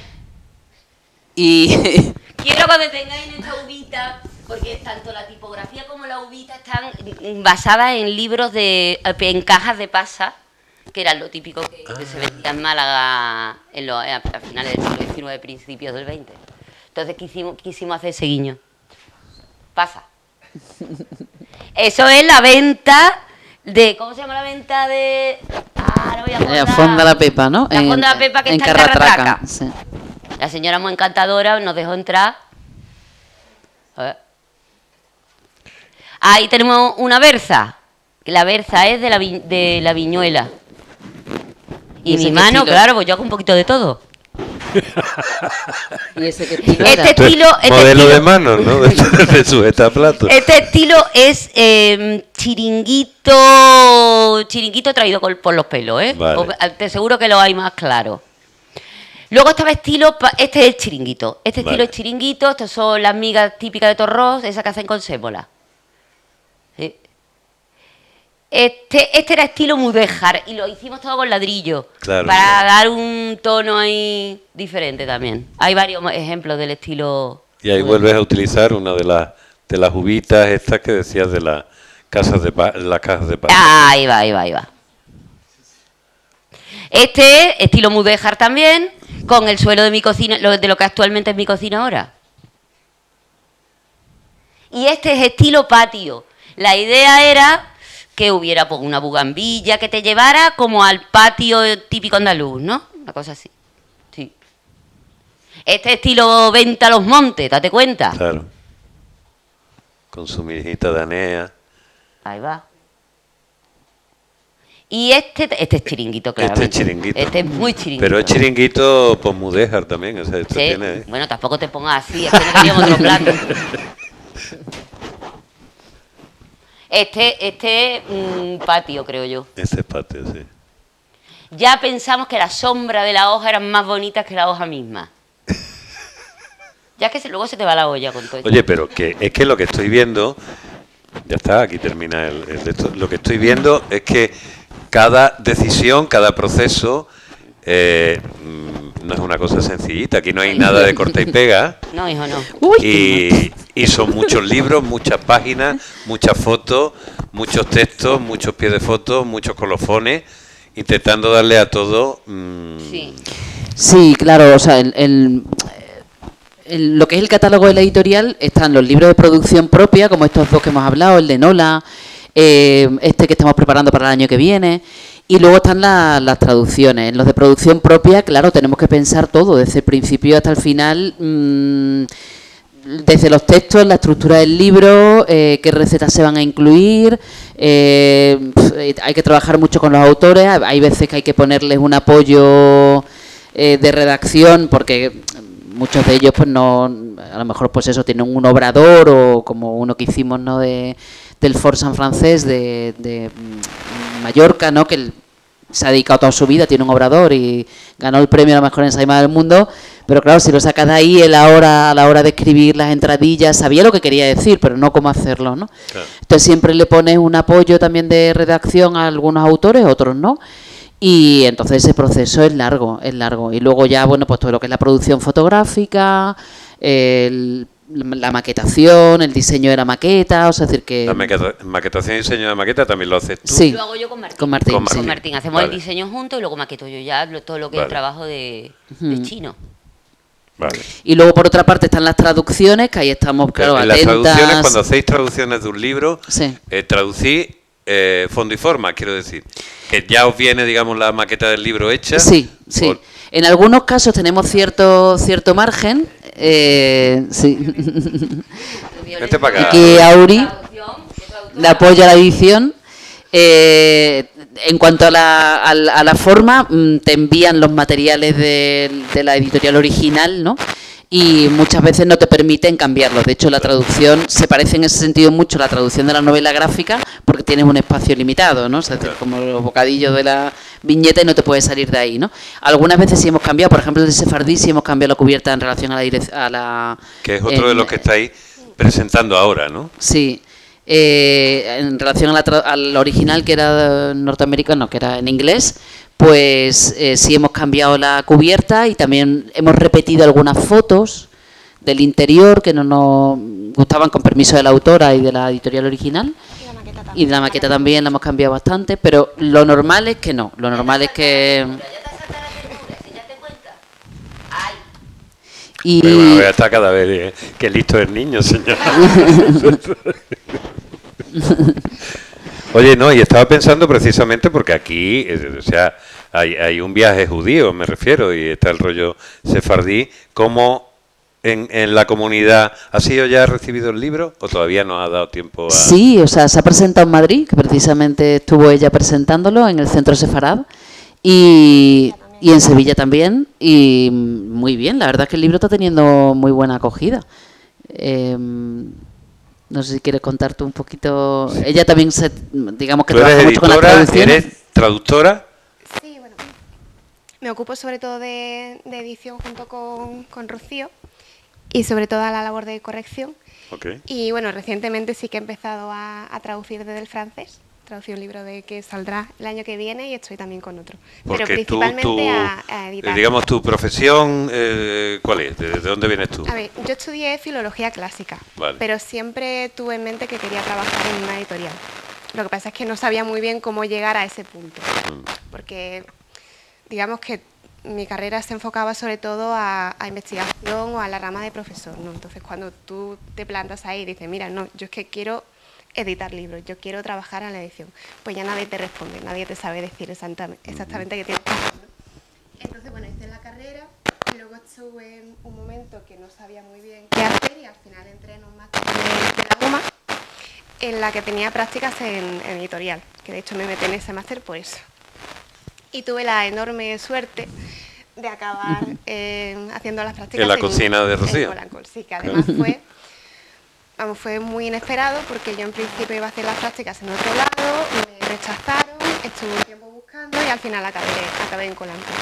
Y Quiero que me tengáis en esta uvita, porque tanto la tipografía como la uvita están basadas en libros en cajas de pasa, que eran lo típico que se vendía en Málaga a finales del siglo XIX, principios del XX. Entonces quisimos hacer ese guiño. Pasa. Eso es la venta de... ¿Cómo se llama la venta de...? No voy a acordar. Fonda la Pepa, ¿no? La Fonda la Pepa que está en Carratraca. Carratraca. Sí. La señora muy encantadora nos dejó entrar. A ver. Ahí tenemos una berza. La berza es de la viñuela. Y ese mi qué mano, estilo? claro, pues yo hago un poquito de todo. ¿Y ese qué estilo Este era? estilo... Modelo de mano, ¿no? De sujetaplato. Este estilo es chiringuito traído por los pelos, ¿eh? Vale. Te aseguro que lo hay más claro. Luego estaba este es el chiringuito. Este estilo Vale. es chiringuito, estas son las migas típicas de Torrós, esas que hacen con sémola. ¿Sí? Este era estilo mudéjar y lo hicimos todo con ladrillo. Claro, para claro. dar un tono ahí diferente también. Hay varios ejemplos del estilo. Y ahí vuelves a utilizar una de las uvitas estas que decías de las casas de paz. Ahí va. Este es estilo mudéjar también, con el suelo de mi cocina, de lo que actualmente es mi cocina ahora. Y este es estilo patio. La idea era que hubiera pues, una bugambilla que te llevara como al patio típico andaluz, ¿no? Una cosa así. Sí. Este estilo venta a los montes, date cuenta. Claro. Con su mijita danea. Ahí va. Y este es chiringuito, claramente. Este es chiringuito. Este es muy chiringuito. Pero es chiringuito pues mudéjar también. O sea, esto Sí. tiene... Bueno, tampoco te pongas así, es que no queríamos otro plato. Este patio, creo yo. Este es patio, sí. Ya pensamos que la sombra de la hoja eran más bonitas que la hoja misma. Ya que luego se te va la olla con todo esto. Oye, pero es que lo que estoy viendo... Ya está, aquí termina el de esto. Lo que estoy viendo es que cada decisión, cada proceso... no es una cosa sencillita. Aquí no hay nada de corta y pega. No, hijo, no. Y son muchos libros, muchas páginas, muchas fotos, muchos textos, muchos pies de fotos, muchos colofones, intentando darle a todo... Sí. Sí, claro, o sea, lo que es el catálogo de la editorial están los libros de producción propia, como estos dos que hemos hablado, el de Nola, este que estamos preparando para el año que viene, y luego están las traducciones. En los de producción propia, claro, tenemos que pensar todo, desde el principio hasta el final, desde los textos, la estructura del libro, qué recetas se van a incluir, hay que trabajar mucho con los autores, hay veces que hay que ponerles un apoyo de redacción, porque muchos de ellos pues no, a lo mejor pues eso, tienen un obrador o como uno que hicimos, ¿no?, del Fort San Francés de Mallorca, ¿no?, que se ha dedicado toda su vida, tiene un obrador y ganó el premio a la mejor ensayada del mundo, pero claro, si lo sacas de ahí a la hora de escribir las entradillas, sabía lo que quería decir, pero no cómo hacerlo, ¿no? Claro. Entonces siempre le pones un apoyo también de redacción a algunos autores, otros no. Y entonces ese proceso es largo. Y luego ya, bueno, pues todo lo que es la producción fotográfica, la maquetación, el diseño de la maqueta, o sea, es decir que... La maquetación y diseño de maqueta también lo haces tú. Sí. Lo hago yo con Martín. Con Martín, Con sí. Con Martín. Hacemos el Vale. diseño juntos y luego maqueto yo ya todo lo que es Vale. trabajo de chino. Vale. Y luego por otra parte están las traducciones, que ahí estamos, claro, En las atentas. traducciones, cuando hacéis traducciones de un libro, Sí. traducís fondo y forma, quiero decir. Que ya os viene, digamos, la maqueta del libro hecha. Sí, sí. En algunos casos tenemos cierto margen. Sí. Vete para acá. Aquí Auri le apoya la edición. En cuanto a la forma, te envían los materiales de la editorial original, ¿no? Y muchas veces no te permiten cambiarlos. De hecho, la traducción se parece en ese sentido mucho a la traducción de la novela gráfica, porque tienes un espacio limitado, ¿no? O sea, como los bocadillos de la viñeta y no te puedes salir de ahí, ¿no? Algunas veces sí hemos cambiado, por ejemplo, el de Sefardí sí hemos cambiado la cubierta en relación a la que es otro de los que estáis presentando ahora, ¿no? Sí. En relación al original, que era norteamericano, que era en inglés, pues sí hemos cambiado la cubierta y también hemos repetido algunas fotos del interior que no nos gustaban, con permiso de la autora y de la editorial original. Y de la maqueta también la hemos cambiado bastante, pero lo normal es que no. Lo normal es que... Y... Pero bueno, está cada vez que listo el niño, señor. Oye, no, y estaba pensando precisamente porque aquí, o sea, hay un viaje judío, me refiero, y está el rollo sefardí. ¿Cómo en la comunidad ha sido ya recibido el libro o todavía no ha dado tiempo a...? Sí, o sea, se ha presentado en Madrid, que precisamente estuvo ella presentándolo en el Centro Sefarad, y en Sevilla también, y muy bien, la verdad es que el libro está teniendo muy buena acogida. No sé si quieres contar tú un poquito. Ella también digamos que trabaja mucho con la traducción. ¿Eres traductora? Sí, bueno, me ocupo sobre todo de edición junto con Rocío y sobre todo a la labor de corrección. Okay. Y bueno, recientemente sí que he empezado a traducir desde el francés. Traducí un libro que saldrá el año que viene y estoy también con otro. Porque pero principalmente a editar. Digamos, tu profesión, ¿cuál es? ¿De dónde vienes tú? A ver, yo estudié filología clásica, vale, pero siempre tuve en mente que quería trabajar en una editorial. Lo que pasa es que no sabía muy bien cómo llegar a ese punto, porque digamos que mi carrera se enfocaba sobre todo a investigación o a la rama de profesor, ¿no? Entonces, cuando tú te plantas ahí y dices, mira, no, yo es que quiero editar libros, yo quiero trabajar en la edición, pues ya nadie te responde, nadie te sabe decir exactamente qué tienes que hacer, ¿no? Entonces, bueno, hice la carrera y luego estuve en un momento que no sabía muy bien qué hacer y al final entré en un máster de la UMA en la que tenía prácticas en editorial, que de hecho me metí en ese máster por eso. Y tuve la enorme suerte de acabar haciendo las prácticas en la cocina de Rocío. En Colancol, sí, que además fue muy inesperado porque yo en principio iba a hacer las prácticas en otro lado, me rechazaron, estuve un tiempo buscando y al final acabé en Colancol.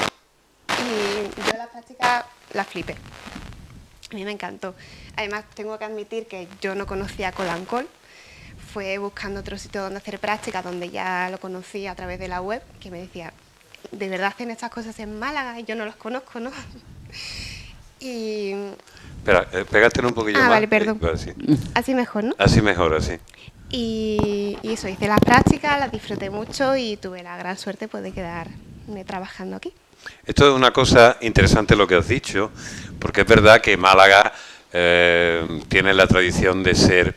Y yo las prácticas las flipé. A mí me encantó. Además, tengo que admitir que yo no conocía Colancol. Fue buscando otro sitio donde hacer prácticas, donde ya lo conocí a través de la web, que me decía, ¿de verdad hacen estas cosas en Málaga? Y yo no los conozco, ¿no? Y... Espera, pégate un poquillo más. Vale, perdón. Vale, sí. Así mejor, ¿no? Así mejor, así. Y eso, hice las prácticas, las disfruté mucho y tuve la gran suerte pues, de quedarme trabajando aquí. Esto es una cosa interesante lo que has dicho, porque es verdad que Málaga tiene la tradición de ser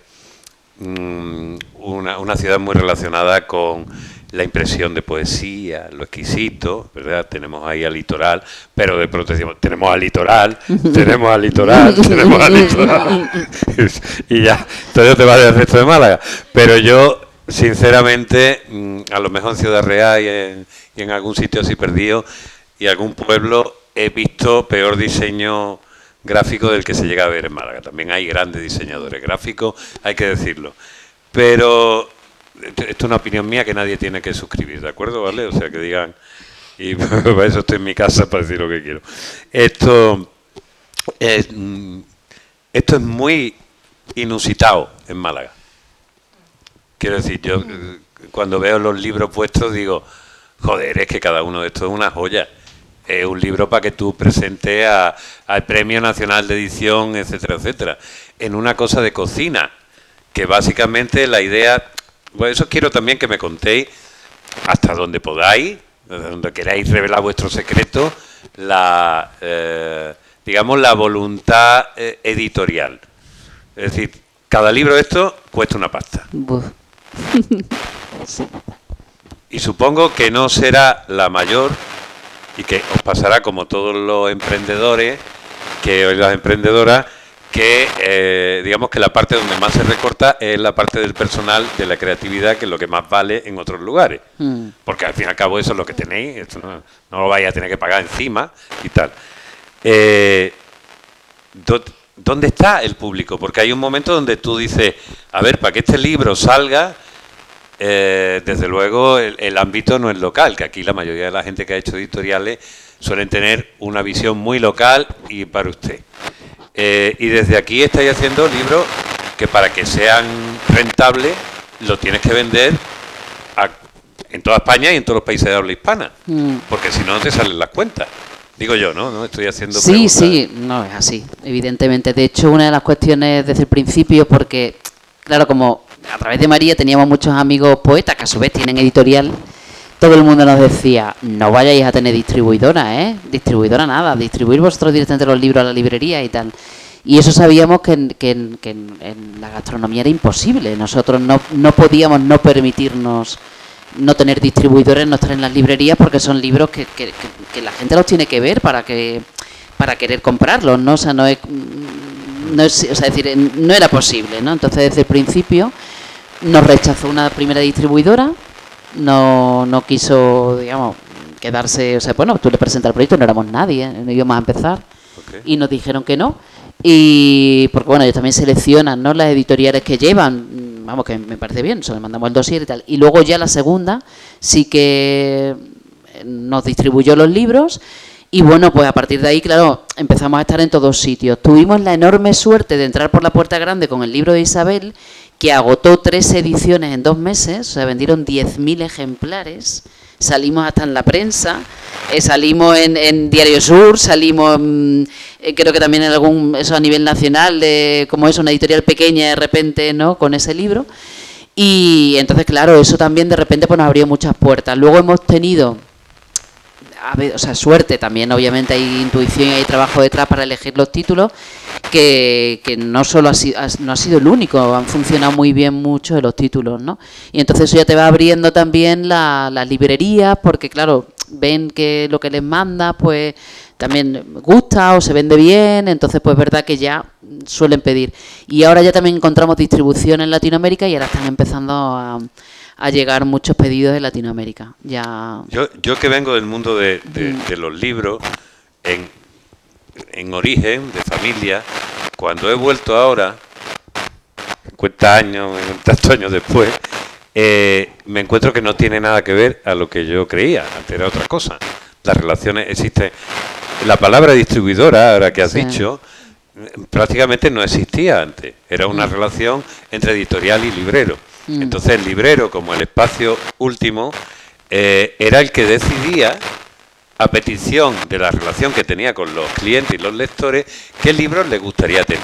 una ciudad muy relacionada con la impresión de poesía, lo exquisito, ¿verdad? Tenemos ahí al litoral, pero de protección, tenemos al litoral, y ya, entonces te vas del resto de Málaga. Pero yo, sinceramente, a lo mejor en Ciudad Real y en algún sitio así perdido, y algún pueblo, he visto peor diseño gráfico del que se llega a ver en Málaga. También hay grandes diseñadores gráficos, hay que decirlo. Pero esto es una opinión mía que nadie tiene que suscribir, ¿de acuerdo? ¿Vale? O sea, que digan, y para eso estoy en mi casa, para decir lo que quiero. Esto es muy inusitado en Málaga. Quiero decir, yo cuando veo los libros puestos digo, joder, es que cada uno de estos es una joya. Es un libro para que tú presentes al Premio Nacional de Edición, etcétera, etcétera. En una cosa de cocina, que básicamente la idea... Bueno, eso quiero también que me contéis, hasta donde podáis, donde queráis revelar vuestro secreto, digamos, la voluntad editorial. Es decir, cada libro de esto cuesta una pasta. Sí. Y supongo que no será la mayor y que os pasará como todos los emprendedores que las emprendedoras, que digamos que la parte donde más se recorta es la parte del personal, de la creatividad, que es lo que más vale en otros lugares. Porque al fin y al cabo eso es lo que tenéis, esto no lo vais a tener que pagar encima y tal. ¿Dónde está el público? Porque hay un momento donde tú dices, a ver, para que este libro salga, desde luego el ámbito no es local, que aquí la mayoría de la gente que ha hecho editoriales suelen tener una visión muy local y para usted. Y desde aquí estáis haciendo libros que para que sean rentables los tienes que vender en toda España y en todos los países de habla hispana, porque si no, no te salen las cuentas. Digo yo, ¿no? Estoy haciendo preguntas. Sí, no, es así, evidentemente. De hecho, una de las cuestiones desde el principio, porque, claro, como a través de María teníamos muchos amigos poetas que a su vez tienen editorial, todo el mundo nos decía, no vayáis a tener distribuidora, distribuidora nada, distribuir vosotros directamente los libros a la librería y tal. Y eso sabíamos que en la gastronomía era imposible. Nosotros no podíamos no permitirnos no tener distribuidores, no estar en las librerías, porque son libros que la gente los tiene que ver para querer comprarlos, ¿no? O sea, no es, o sea, es decir, no era posible, ¿no? Entonces, desde el principio nos rechazó una primera distribuidora, no quiso, digamos, quedarse, o sea, bueno, tú le presentas el proyecto, no éramos nadie, no íbamos a empezar, y nos dijeron que no. Y porque bueno, ellos también seleccionan, ¿no?, las editoriales que llevan, vamos, que me parece bien, solo le mandamos el dossier y tal. Y luego ya la segunda sí que nos distribuyó los libros y bueno, pues a partir de ahí, claro, empezamos a estar en todos sitios. Tuvimos la enorme suerte de entrar por la puerta grande con el libro de Isabel, que agotó 3 ediciones en 2 meses, o sea, vendieron 10.000 ejemplares. Salimos hasta en la prensa, salimos en Diario Sur, salimos creo que también en eso a nivel nacional, de como es una editorial pequeña de repente, ¿no?, con ese libro. Y entonces, claro, eso también de repente pues nos abrió muchas puertas. Luego hemos tenido, o sea, suerte también, obviamente hay intuición y hay trabajo detrás para elegir los títulos, que no solo no ha sido el único, han funcionado muy bien muchos de los títulos, ¿no? Y entonces eso ya te va abriendo también las librerías, porque claro, ven que lo que les manda pues también gusta o se vende bien, entonces pues es verdad que ya suelen pedir. Y ahora ya también encontramos distribución en Latinoamérica y ahora están empezando a llegar muchos pedidos de Latinoamérica. Ya. Yo que vengo del mundo de los libros, en origen, de familia, cuando he vuelto ahora, 50 años, tantos años después, me encuentro que no tiene nada que ver a lo que yo creía, antes era otra cosa. Las relaciones existen. La palabra distribuidora, ahora que has dicho, prácticamente no existía antes. Era una relación entre editorial y librero. Entonces el librero, como el espacio último, era el que decidía, a petición de la relación que tenía con los clientes y los lectores, qué libros les gustaría tener.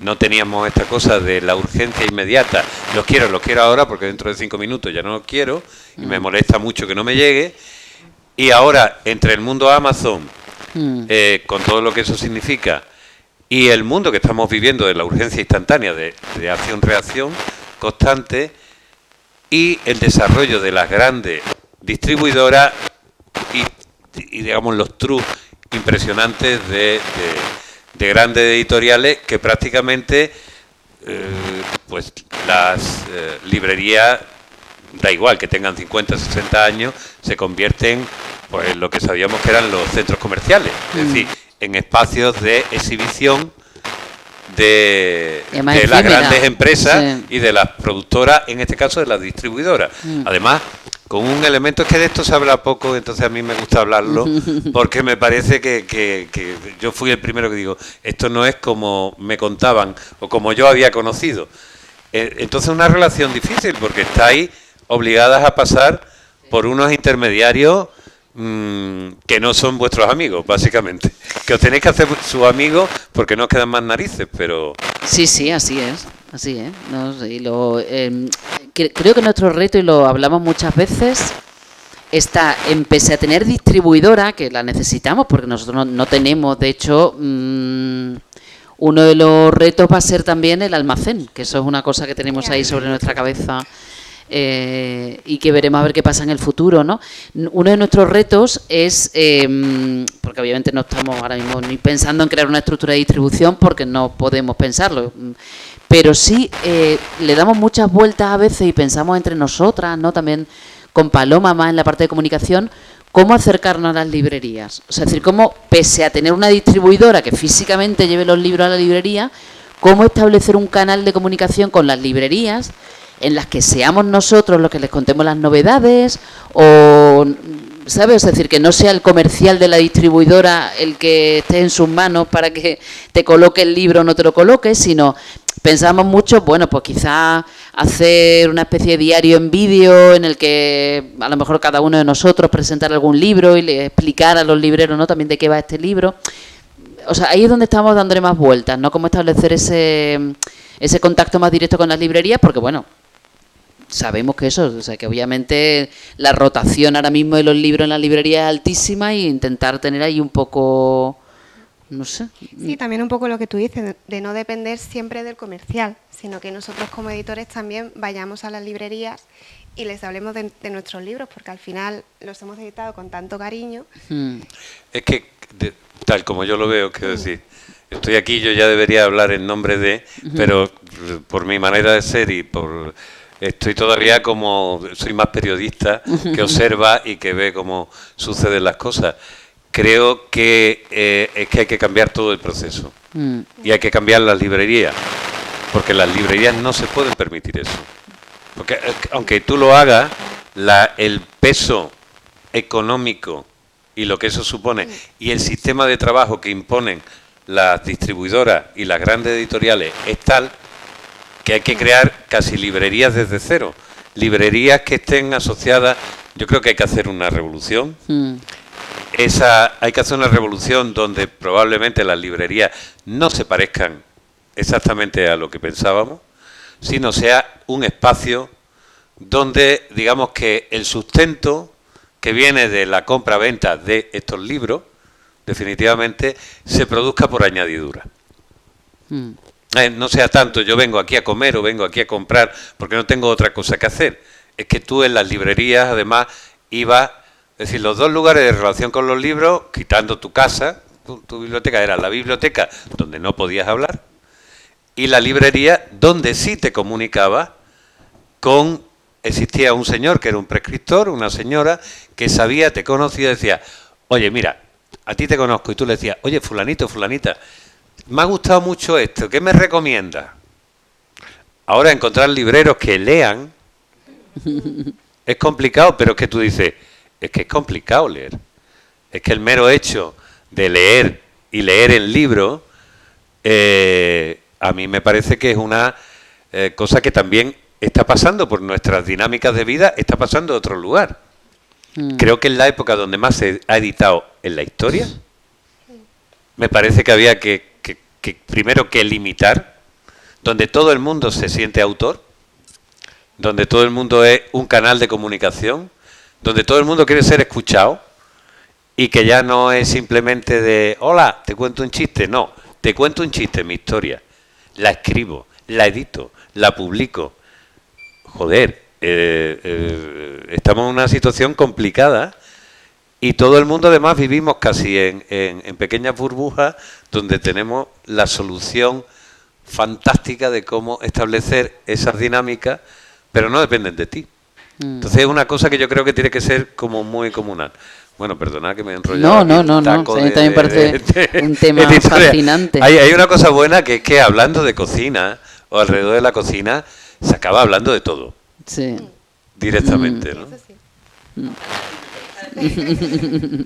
No teníamos esta cosa de la urgencia inmediata. Los quiero ahora porque dentro de 5 minutos ya no los quiero y me molesta mucho que no me llegue. Y ahora, entre el mundo Amazon, con todo lo que eso significa, y el mundo que estamos viviendo de la urgencia instantánea, de acción-reacción constante, y el desarrollo de las grandes distribuidoras y digamos los trucos impresionantes de grandes editoriales que prácticamente pues las librerías, da igual que tengan 50, 60 años, se convierten pues en lo que sabíamos que eran los centros comerciales, es decir, en espacios de exhibición de las grandes empresas y de las productoras, en este caso de las distribuidoras. Además, con un elemento, es que de esto se habla poco, entonces a mí me gusta hablarlo, porque me parece que yo fui el primero que digo, esto no es como me contaban o como yo había conocido. Entonces una relación difícil, porque estáis obligadas a pasar por unos intermediarios que no son vuestros amigos, básicamente. Que os tenéis que hacer sus amigos porque no os quedan más narices, pero... Sí, así es. No sé, creo que nuestro reto, y lo hablamos muchas veces, está en, pese a tener distribuidora, que la necesitamos porque nosotros no tenemos, de hecho, uno de los retos va a ser también el almacén, que eso es una cosa que tenemos ahí sobre nuestra cabeza. y que veremos a ver qué pasa en el futuro, ¿no? Uno de nuestros retos es, porque obviamente no estamos ahora mismo ni pensando en crear una estructura de distribución porque no podemos pensarlo, pero sí le damos muchas vueltas a veces y pensamos entre nosotras, ¿no? También con Paloma más en la parte de comunicación, cómo acercarnos a las librerías. O sea, es decir, cómo, pese a tener una distribuidora que físicamente lleve los libros a la librería, cómo establecer un canal de comunicación con las librerías en las que seamos nosotros los que les contemos las novedades o, ¿sabes? Es decir, que no sea el comercial de la distribuidora el que esté en sus manos para que te coloque el libro o no te lo coloque, sino pensamos mucho, bueno, pues quizás hacer una especie de diario en vídeo en el que a lo mejor cada uno de nosotros presentar algún libro y le explicar a los libreros, ¿no? También de qué va este libro. O sea, ahí es donde estamos dándole más vueltas, ¿no? Cómo establecer ese contacto más directo con las librerías, porque bueno, sabemos que eso, o sea, que obviamente la rotación ahora mismo de los libros en la librería es altísima y intentar tener ahí un poco, no sé. Sí, también un poco lo que tú dices, de no depender siempre del comercial, sino que nosotros como editores también vayamos a las librerías y les hablemos de nuestros libros, porque al final los hemos editado con tanto cariño. Es que, tal como yo lo veo, quiero decir, estoy aquí, yo ya debería hablar en nombre de, pero por mi manera de ser y por... Estoy todavía como... Soy más periodista que observa y que ve cómo suceden las cosas. Creo que es que hay que cambiar todo el proceso. Y hay que cambiar las librerías. Porque las librerías no se pueden permitir eso. Porque aunque tú lo hagas, el peso económico y lo que eso supone y el sistema de trabajo que imponen las distribuidoras y las grandes editoriales es tal que hay que crear casi librerías desde cero. Librerías que estén asociadas. Yo creo que hay que hacer una revolución. Hay que hacer una revolución donde probablemente las librerías no se parezcan exactamente a lo que pensábamos, sino sea un espacio donde, digamos, que el sustento que viene de la compra-venta de estos libros, definitivamente, se produzca por añadidura. No sea tanto yo vengo aquí a comer o vengo aquí a comprar porque no tengo otra cosa que hacer. Es que tú en las librerías, además, ibas... Es decir, los dos lugares de relación con los libros, quitando tu casa, tu biblioteca era la biblioteca donde no podías hablar y la librería donde sí te comunicabas con... Existía un señor que era un prescriptor, una señora que sabía, te conocía, decía, oye, mira, a ti te conozco, y tú le decías, oye, fulanito, fulanita, me ha gustado mucho esto, ¿qué me recomiendas? Ahora encontrar libreros que lean es complicado, pero es que tú dices, es que es complicado leer. Es que el mero hecho de leer y leer el libro, a mí me parece que es una cosa que también está pasando por nuestras dinámicas de vida, está pasando a otro lugar. Creo que en la época donde más se ha editado en la historia, me parece que había que primero que limitar, donde todo el mundo se siente autor, donde todo el mundo es un canal de comunicación, donde todo el mundo quiere ser escuchado y que ya no es simplemente de, hola, te cuento un chiste. No, te cuento un chiste, mi historia. La escribo, la edito, la publico. Joder, estamos en una situación complicada y todo el mundo además vivimos casi en pequeñas burbujas donde tenemos la solución fantástica de cómo establecer esas dinámicas, pero no dependen de ti. Entonces es una cosa que yo creo que tiene que ser como muy comunal. Bueno, perdona que me he enrollado. No. También parece un tema fascinante. Hay una cosa buena que es que hablando de cocina o alrededor de la cocina se acaba hablando de todo. Sí. Directamente, ¿no?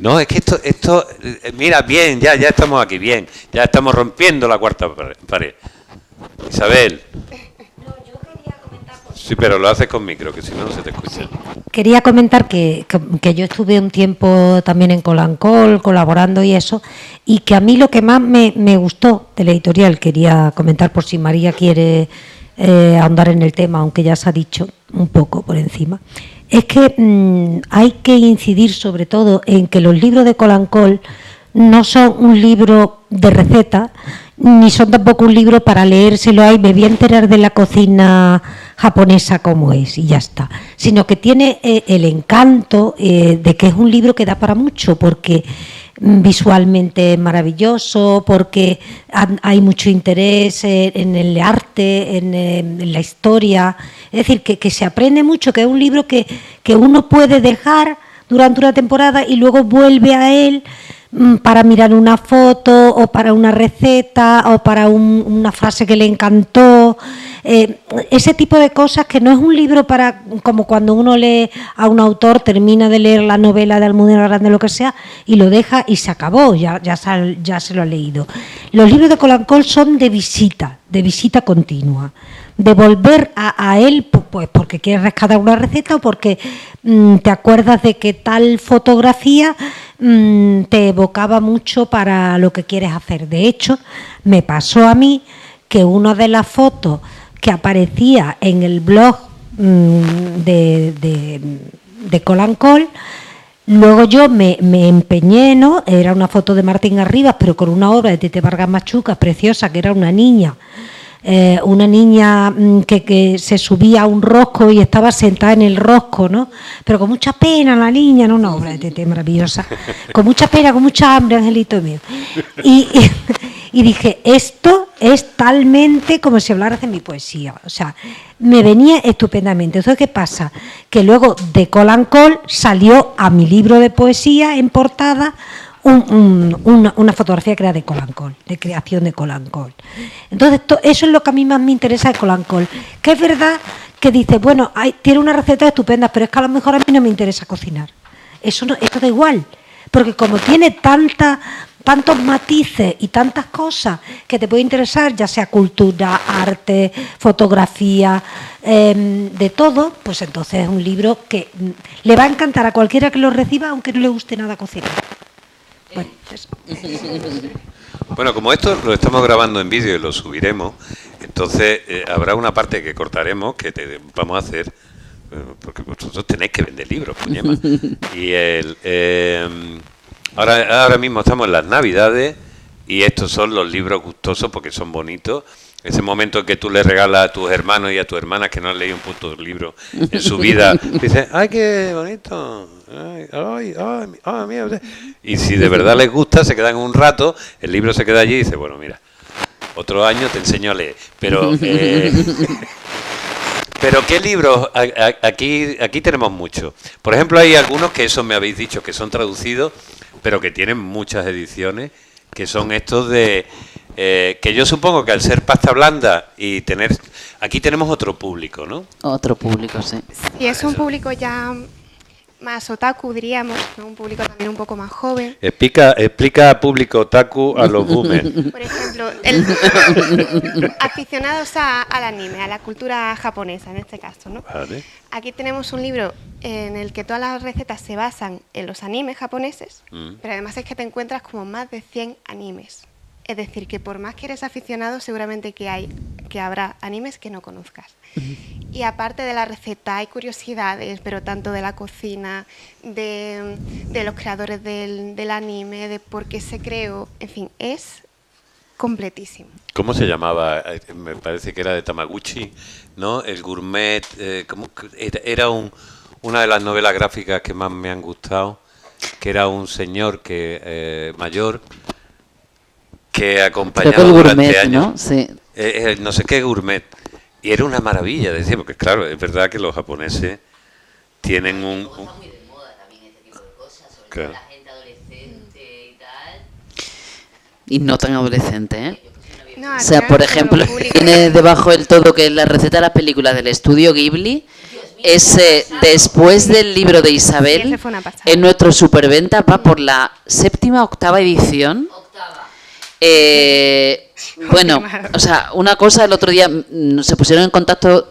No, es que esto, mira, bien, ya estamos aquí, bien. Ya estamos rompiendo la cuarta pared. Isabel. Sí, pero lo haces con micro, que si no, no se te escucha. Quería comentar que yo estuve un tiempo también en Colancol, colaborando y eso, y que a mí lo que más me gustó de la editorial, quería comentar por si María quiere ahondar en el tema, aunque ya se ha dicho un poco por encima, es que hay que incidir sobre todo en que los libros de Colancol no son un libro de receta, ni son tampoco un libro para leérselo ahí, me voy a enterar de la cocina japonesa como es y ya está, sino que tiene el encanto de que es un libro que da para mucho, porque visualmente es maravilloso, porque hay mucho interés en el arte, en la historia, es decir, que se aprende mucho, que es un libro que uno puede dejar durante una temporada y luego vuelve a él para mirar una foto o para una receta o para una frase que le encantó, ese tipo de cosas, que no es un libro para, como cuando uno lee a un autor, termina de leer la novela de Almudena Grandes, lo que sea, y lo deja y se acabó, ya se lo ha leído. Los libros de Colancol son de visita continua, de volver a él, pues porque quieres rescatar una receta o porque te acuerdas de que tal fotografía te evocaba mucho para lo que quieres hacer. De hecho, me pasó a mí que una de las fotos que aparecía en el blog de Colancol, luego yo me empeñé, ¿no? Era una foto de Martín Arribas, pero con una obra de Tete Vargas Machuca preciosa, que era una niña que se subía a un rosco y estaba sentada en el rosco, ¿no? Pero con mucha pena la niña, ¿no? Una obra de Tete maravillosa, con mucha pena, con mucha hambre, angelito mío. Y dije, esto es talmente como si hablaras de mi poesía, o sea, me venía estupendamente. Entonces, ¿qué pasa? Que luego de Colancol salió a mi libro de poesía en portada una fotografía que era de Colancol, de creación de Colancol. Entonces, eso es lo que a mí más me interesa de Colancol, que es verdad que dice, bueno, tiene una receta estupenda, pero es que a lo mejor a mí no me interesa cocinar. Esto da igual, porque como tiene tantos matices y tantas cosas que te puede interesar, ya sea cultura, arte, fotografía, de todo, pues entonces es un libro que le va a encantar a cualquiera que lo reciba, aunque no le guste nada cocinar. Bueno, eso. Bueno, como esto lo estamos grabando en vídeo y lo subiremos, entonces habrá una parte que cortaremos que vamos a hacer, porque vosotros tenéis que vender libros, puñema. Y ahora mismo estamos en las Navidades y estos son los libros gustosos porque son bonitos. Ese momento en que tú le regalas a tus hermanos y a tus hermanas que no han leído un puto libro en su vida, dices, ¡ay, qué bonito! ¡Ay, mira! Y si de verdad les gusta, se quedan un rato, el libro se queda allí y dice, bueno, mira, otro año te enseño a leer. Pero ¿qué libros? Aquí tenemos muchos. Por ejemplo, hay algunos que eso me habéis dicho que son traducidos, pero que tienen muchas ediciones, que son estos de... que yo supongo que al ser pasta blanda y tener... Aquí tenemos otro público, ¿no? Otro público, sí. Sí, es un público ya más otaku, diríamos, ¿no? Un público también un poco más joven. Explica público otaku a los boomers. Por ejemplo, aficionados al anime, a la cultura japonesa en este caso, ¿no? Vale. Aquí tenemos un libro en el que todas las recetas se basan en los animes japoneses, pero además es que te encuentras como más de 100 animes. Es decir, que por más que eres aficionado, seguramente que habrá animes que no conozcas. Y aparte de la receta, hay curiosidades, pero tanto de la cocina, de los creadores del anime, de por qué se creó, en fin, es completísimo. ¿Cómo se llamaba? Me parece que era de Tamaguchi, ¿no? El gourmet, era una de las novelas gráficas que más me han gustado, que era un señor mayor, que acompañaba durante años, ¿no? Sí. No sé qué gourmet, y era una maravilla, decía, porque claro, es verdad que los japoneses tienen un Está muy de moda también este tipo de cosas, sobre claro. todo la gente adolescente y tal. Y no tan adolescente, ¿eh? No, O sea, por ejemplo, tiene debajo del todo que la receta de las películas del estudio Ghibli es después del libro de Isabel, Sí, ese fue una pasada. en nuestro superventa va por la 7ª, 8ª edición. Bueno, o sea, una cosa, el otro día se pusieron en contacto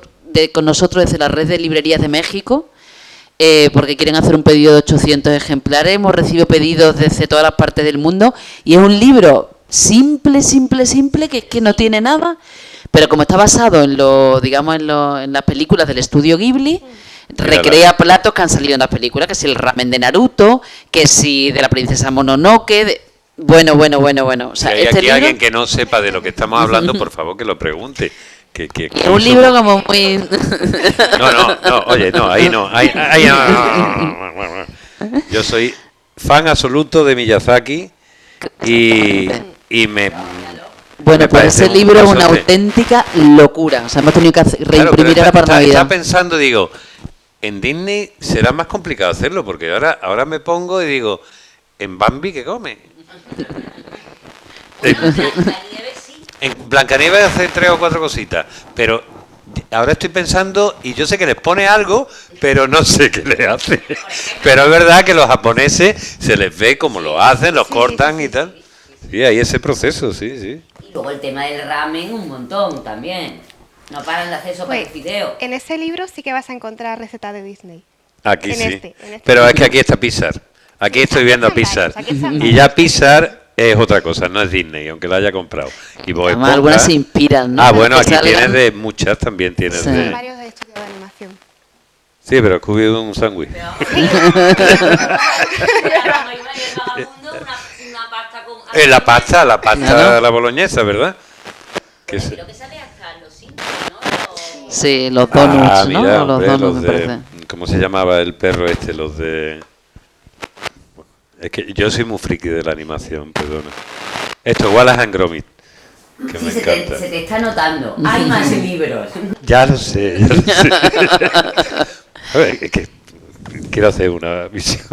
con nosotros desde la red de librerías de México, porque quieren hacer un pedido de 800 ejemplares. Hemos recibido pedidos desde todas las partes del mundo y es un libro simple, que es que no tiene nada, pero como está basado en en las películas del estudio Ghibli, recrea platos que han salido en las películas, que si el ramen de Naruto, que si de la princesa Mononoke, Bueno. O Si sea, hay este aquí libro alguien que no sepa de lo que estamos hablando, por favor que lo pregunte. es un libro como muy... No, oye, no, ahí no. Yo soy fan absoluto de Miyazaki y me... Bueno, me pues parece ese un libro es una pasote. auténtica locura. O sea, hemos tenido que reimprimir ahora para Navidad. Estaba pensando, digo, en Disney será más complicado hacerlo, porque ahora me pongo y digo, ¿en Bambi qué come? En Blancanieves hace 3 o 4 cositas, pero ahora estoy pensando, y yo sé que les pone algo, pero no sé qué le hace. Pero es verdad que los japoneses se les ve como lo hacen, los cortan y tal. Sí, hay ese proceso, sí. Y luego el tema del ramen, un montón también. No paran de hacer sopa Pues, de fideo. en ese libro sí que vas a encontrar recetas de Disney. Aquí En sí. este. Pero es que aquí está Pixar. Aquí estoy viendo a Pixar. Aquí están Y ya Pixar es otra cosa, no es Disney, aunque la haya comprado. Y Bob Además, Esponja- algunas se inspiran, ¿no? Ah, bueno, Que aquí salgan. tienes de muchas, también tienes Sí. de... varios de estudios de animación. Sí, pero Scooby es un sándwich. La pasta, Claro. la boloñesa, ¿verdad? Que se- Creo que sale hasta los Simpsons, ¿no? Sí, los donuts, Ah, ¿no? mira, O los hombre, donuts, los me de... parece. ¿Cómo se llamaba el perro este? Los de... Es que yo soy muy friki de la animación, perdona. Esto, Wallace and Gromit, que me encanta. Se te está notando. Hay más libros. Ya lo sé. A ver, es que quiero hacer una visión.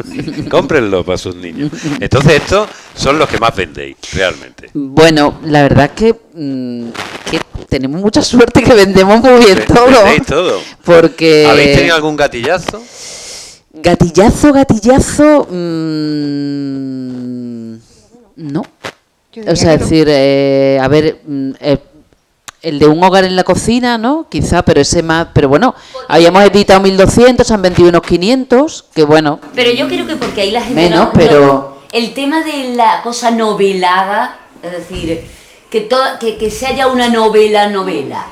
Cómprenlo para sus niños. Entonces estos son los que más vendéis, realmente. Bueno, la verdad es que tenemos mucha suerte que vendemos muy bien todo. Vendéis todo. Porque... ¿Habéis tenido algún gatillazo? Gatillazo, no. Yo diría O sea, que es no. decir, a ver, el de un hogar en la cocina, ¿no? Quizá, pero ese más... Pero bueno, habíamos editado 1200, han vendido unos 500, que bueno... Pero yo creo que porque ahí la gente Menos, no- pero- el tema de la cosa novelada, es decir, que se haya una novela.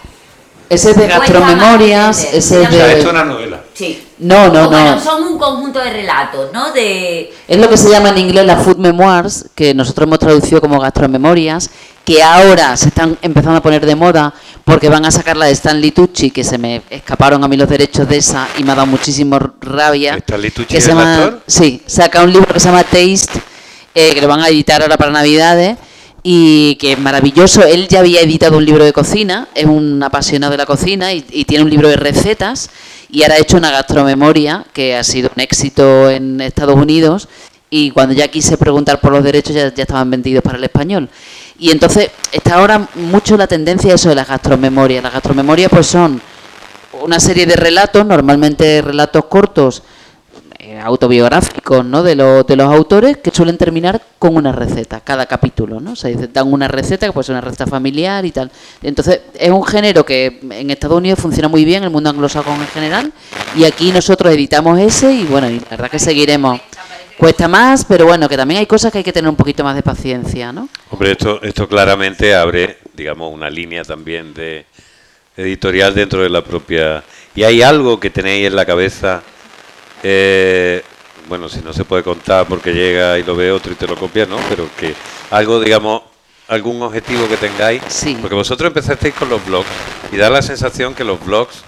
Ese es de Cuesta Gastromemorias, más entender. ese es O sea, de... esto es una novela. Sí. No. Bueno, son un conjunto de relatos, ¿no? Es lo que se llama en inglés las Food Memoirs, que nosotros hemos traducido como Gastromemorias, que ahora se están empezando a poner de moda porque van a sacar la de Stanley Tucci, que se me escaparon a mí los derechos de esa y me ha dado muchísimo rabia. ¿Stanley Tucci que es se el llama, actor? Sí, saca un libro que se llama Taste, que lo van a editar ahora para Navidades, y que es maravilloso. Él ya había editado un libro de cocina, es un apasionado de la cocina y tiene un libro de recetas, y ahora ha hecho una gastromemoria que ha sido un éxito en Estados Unidos, y cuando ya quise preguntar por los derechos ya estaban vendidos para el español. Y entonces está ahora mucho la tendencia a eso de las gastromemorias. Las gastromemorias pues son una serie de relatos, normalmente relatos cortos, autobiográficos, ¿no? de los autores, que suelen terminar con una receta, cada capítulo, ¿no? O sea, dan una receta, que puede ser una receta familiar y tal. Entonces, es un género que en Estados Unidos funciona muy bien, en el mundo anglosajón en general, y aquí nosotros editamos ese, y bueno, y la verdad que seguiremos. Cuesta más, pero bueno, que también hay cosas que hay que tener un poquito más de paciencia, ¿no? Hombre, esto claramente abre, digamos, una línea también de editorial dentro de la propia... ¿Y hay algo que tenéis en la cabeza? Bueno, si no se puede contar porque llega y lo ve otro y te lo copia, ¿no? Pero que algo, digamos, algún objetivo que tengáis. Sí. Porque vosotros empezasteis con los blogs y da la sensación que los blogs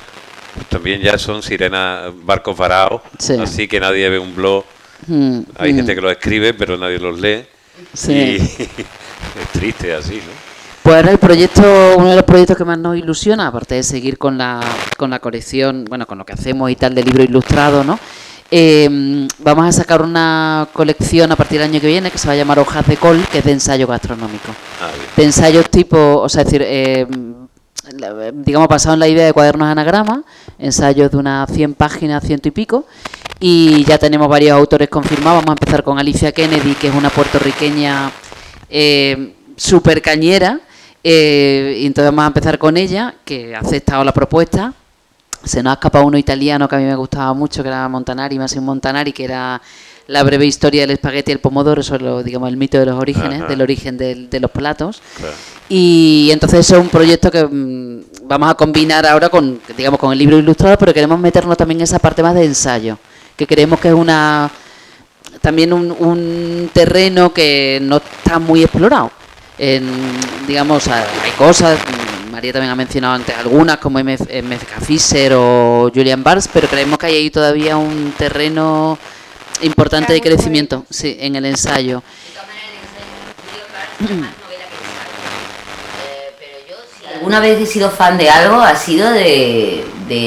pues, también ya son sirenas, barcos varados, Sí. así que nadie ve un blog. Hay gente que lo escribe, pero nadie los lee. Sí. Y es triste así, ¿no? Pues ahora uno de los proyectos que más nos ilusiona, aparte de seguir con la colección, bueno, con lo que hacemos y tal de libro ilustrado, ¿no? Vamos a sacar una colección a partir del año que viene que se va a llamar Hojas de Col, que es de ensayo gastronómico. Bien. De ensayos tipo, o sea, es decir, digamos, basado en la idea de cuadernos anagrama, ensayos de unas 100 páginas, 100 y pico, y ya tenemos varios autores confirmados. Vamos a empezar con Alicia Kennedy, que es una puertorriqueña súper cañera, y entonces vamos a empezar con ella, que ha aceptado la propuesta. Se nos ha escapado uno italiano que a mí me gustaba mucho, que era Montanari, Massimo Montanari, que era La breve historia del espagueti y el pomodoro, eso es digamos, el mito de los orígenes, del origen de los platos. Claro. Y entonces eso es un proyecto que vamos a combinar ahora con el libro ilustrado, pero queremos meternos también en esa parte más de ensayo, que creemos que es también un terreno que no está muy explorado. Digamos, hay cosas, María también ha mencionado antes algunas, como M.F.K. Fisher o Julian Barnes, pero creemos que hay ahí todavía un terreno importante de crecimiento, sí, en el ensayo. Alguna vez he sido fan de algo, ha sido de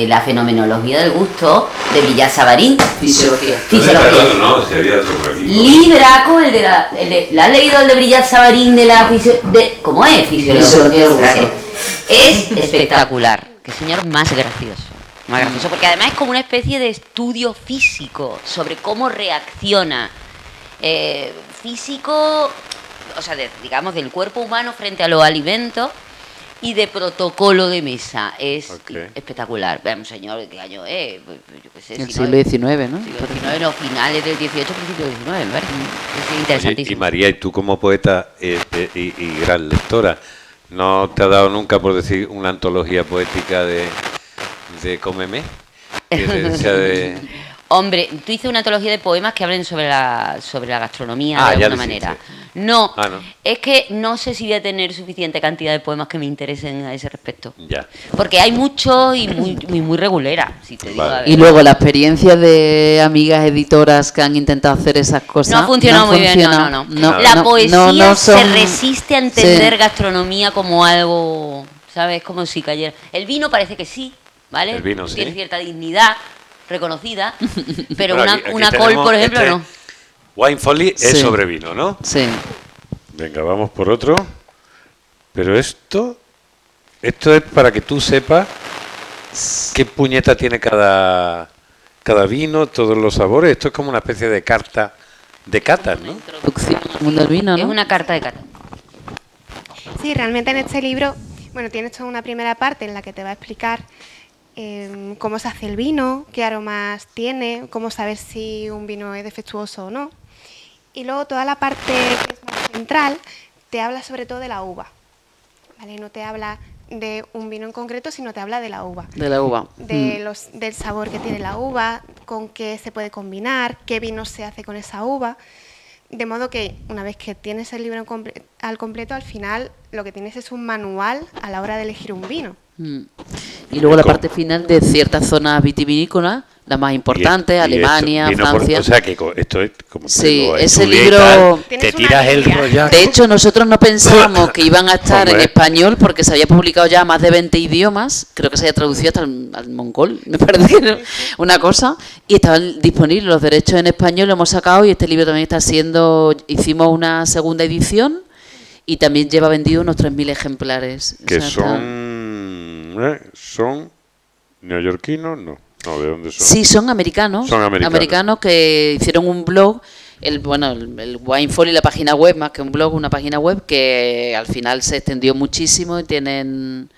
la fenomenología del gusto de Villar Savarín. Fisiología. No, se había otro por aquí. Libraco, ¿la has leído el de Villar Savarín de la ¿cómo es? Fisiología del gusto. Es espectacular. Qué señor más gracioso. Más gracioso, porque además es como una especie de estudio físico sobre cómo reacciona físico, o sea, digamos, del cuerpo humano frente a los alimentos y de protocolo de mesa. Es espectacular. Un señor, ¿qué año es? Yo qué sé, el siglo XIX, ¿no? Siglo XIX, no, finales del XVIII, principios del XIX, ¿verdad? Es interesantísimo. Oye, y María, y tú como poeta y gran lectora, ¿no te ha dado nunca, por decir, una antología poética de Cómeme? Que sea de... Hombre, tú hiciste una antología de poemas que hablen sobre la gastronomía de alguna manera. No, es que no sé si voy a tener suficiente cantidad de poemas que me interesen a ese respecto. Ya. Porque hay muchos y muy regulera, si te digo. Vale. Y luego la experiencia de amigas editoras que han intentado hacer esas cosas. No ha funcionado muy bien, no. La poesía se resiste a entender gastronomía como algo, ¿sabes? Como si cayera. El vino parece que sí, ¿vale? El vino sí. Tiene cierta dignidad reconocida, pero aquí una col, por ejemplo, no. Wine Folly es sobre vino, ¿no? Sí. Venga, vamos por otro. Pero esto es para que tú sepas qué puñeta tiene cada vino, todos los sabores. Esto es como una especie de carta de catas, ¿no? Introducción al mundo del vino, ¿no? Es una carta de cata. Sí, realmente en este libro, bueno, tienes toda una primera parte en la que te va a explicar cómo se hace el vino, qué aromas tiene, cómo saber si un vino es defectuoso o no. Y luego toda la parte que es más central te habla sobre todo de la uva, ¿vale? No te habla de un vino en concreto, sino te habla de la uva. De la uva. Del sabor que tiene la uva, con qué se puede combinar, qué vino se hace con esa uva. De modo que una vez que tienes el libro al completo, al final lo que tienes es un manual a la hora de elegir un vino. Y luego la parte final de ciertas zonas vitivinícolas, las más importantes, Alemania, Francia. O sea que esto es como sí, digo, ese libro te tiras el rollaco. De hecho, nosotros no pensábamos que iban a estar en español porque se había publicado ya más de 20 idiomas, creo que se había traducido hasta al mongol, me parece que era una cosa, y estaban disponibles los derechos en español, lo hemos sacado y este libro también está hicimos una segunda edición y también lleva vendido unos 3.000 ejemplares. Que son neoyorquinos, no. No, ¿de dónde son? Sí, son americanos. Son americanos Que hicieron un blog, el Wine Folly, la página web, más que un blog, una página web que al final se extendió muchísimo y tienen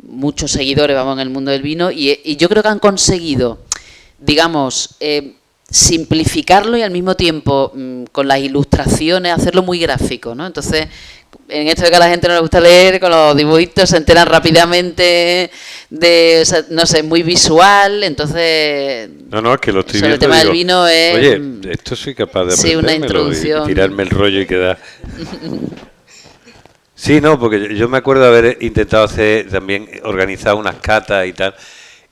muchos seguidores, vamos, en el mundo del vino y yo creo que han conseguido, digamos, simplificarlo y al mismo tiempo con las ilustraciones hacerlo muy gráfico, ¿no? Entonces, en esto de que a la gente no le gusta leer, con los dibujitos se enteran rápidamente o sea, no sé, muy visual, entonces... No, es que lo estoy sobre viendo. El tema del vino es... Oye, esto soy capaz de sí, una introducción. y tirarme el rollo y quedar... Sí, no, porque yo me acuerdo de haber intentado organizar unas catas y tal,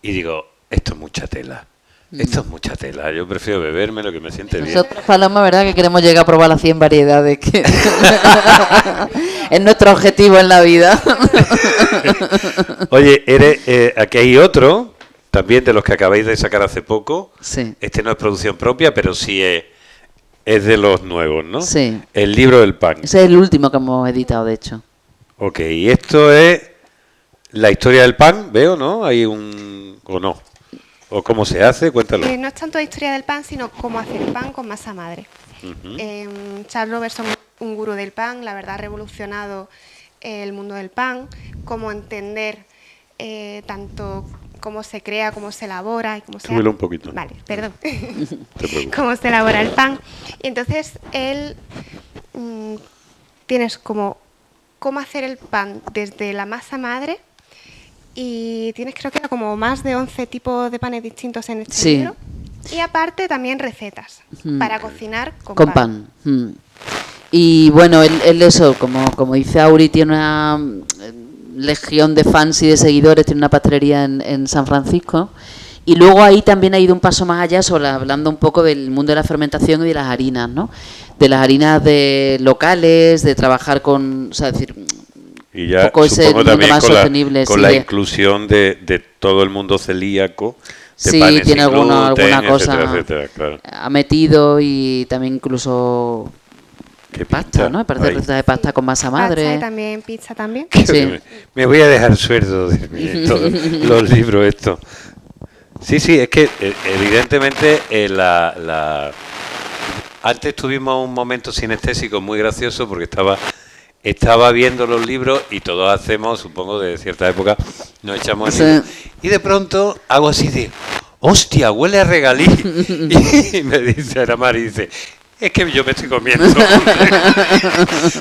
y digo, esto es mucha tela. Esto es mucha tela, yo prefiero beberme lo que me siente bien. Nosotros, Paloma, verdad que queremos llegar a probar las 100 variedades, que es nuestro objetivo en la vida. Oye, aquí hay otro, también de los que acabáis de sacar hace poco. Sí. Este no es producción propia, pero sí es de los nuevos, ¿no? Sí. El libro del pan. Ese es el último que hemos editado, de hecho. Ok, y esto es la historia del pan, veo, ¿no? Hay ¿o no? ¿O cómo se hace? Cuéntalo. No es tanto la historia del pan, sino cómo hacer pan con masa madre. Charles Robertson, un gurú del pan, la verdad ha revolucionado el mundo del pan, cómo entender tanto cómo se crea, cómo se elabora y cómo se... Súbelo un poquito. Vale, perdón. Cómo se elabora el pan. Y entonces él tienes como cómo hacer el pan desde la masa madre. Y tienes, creo que era como más de 11 tipos de panes distintos en este libro. Y aparte también recetas para cocinar con Con pan. pan. Y bueno, él eso, como dice Auri, tiene una legión de fans y de seguidores, tiene una pastelería en San Francisco. Y luego ahí también ha ido un paso más allá, hablando un poco del mundo de la fermentación y de las harinas, ¿no? De las harinas locales, de trabajar con, o sea, decir, y ya un poco ese supongo mundo también más sostenible. con sí, la inclusión de todo el mundo celíaco, de sí, panes tiene sin alguna gluten, cosa, etcétera, claro. ha metido, y también incluso Qué pasta, pinta. ¿no? Parece Ay. recetas de pasta con masa madre. Pasta y también pizza también. Sí. Me voy a dejar sueldo de todos los libros estos. Sí, es que evidentemente antes tuvimos un momento sinestésico muy gracioso porque estaba viendo los libros y todos hacemos, supongo, de cierta época, nos echamos el libro. Y de pronto hago así de, hostia, huele a regalí. Y me dice Ana Mari, dice, es que yo me estoy comiendo.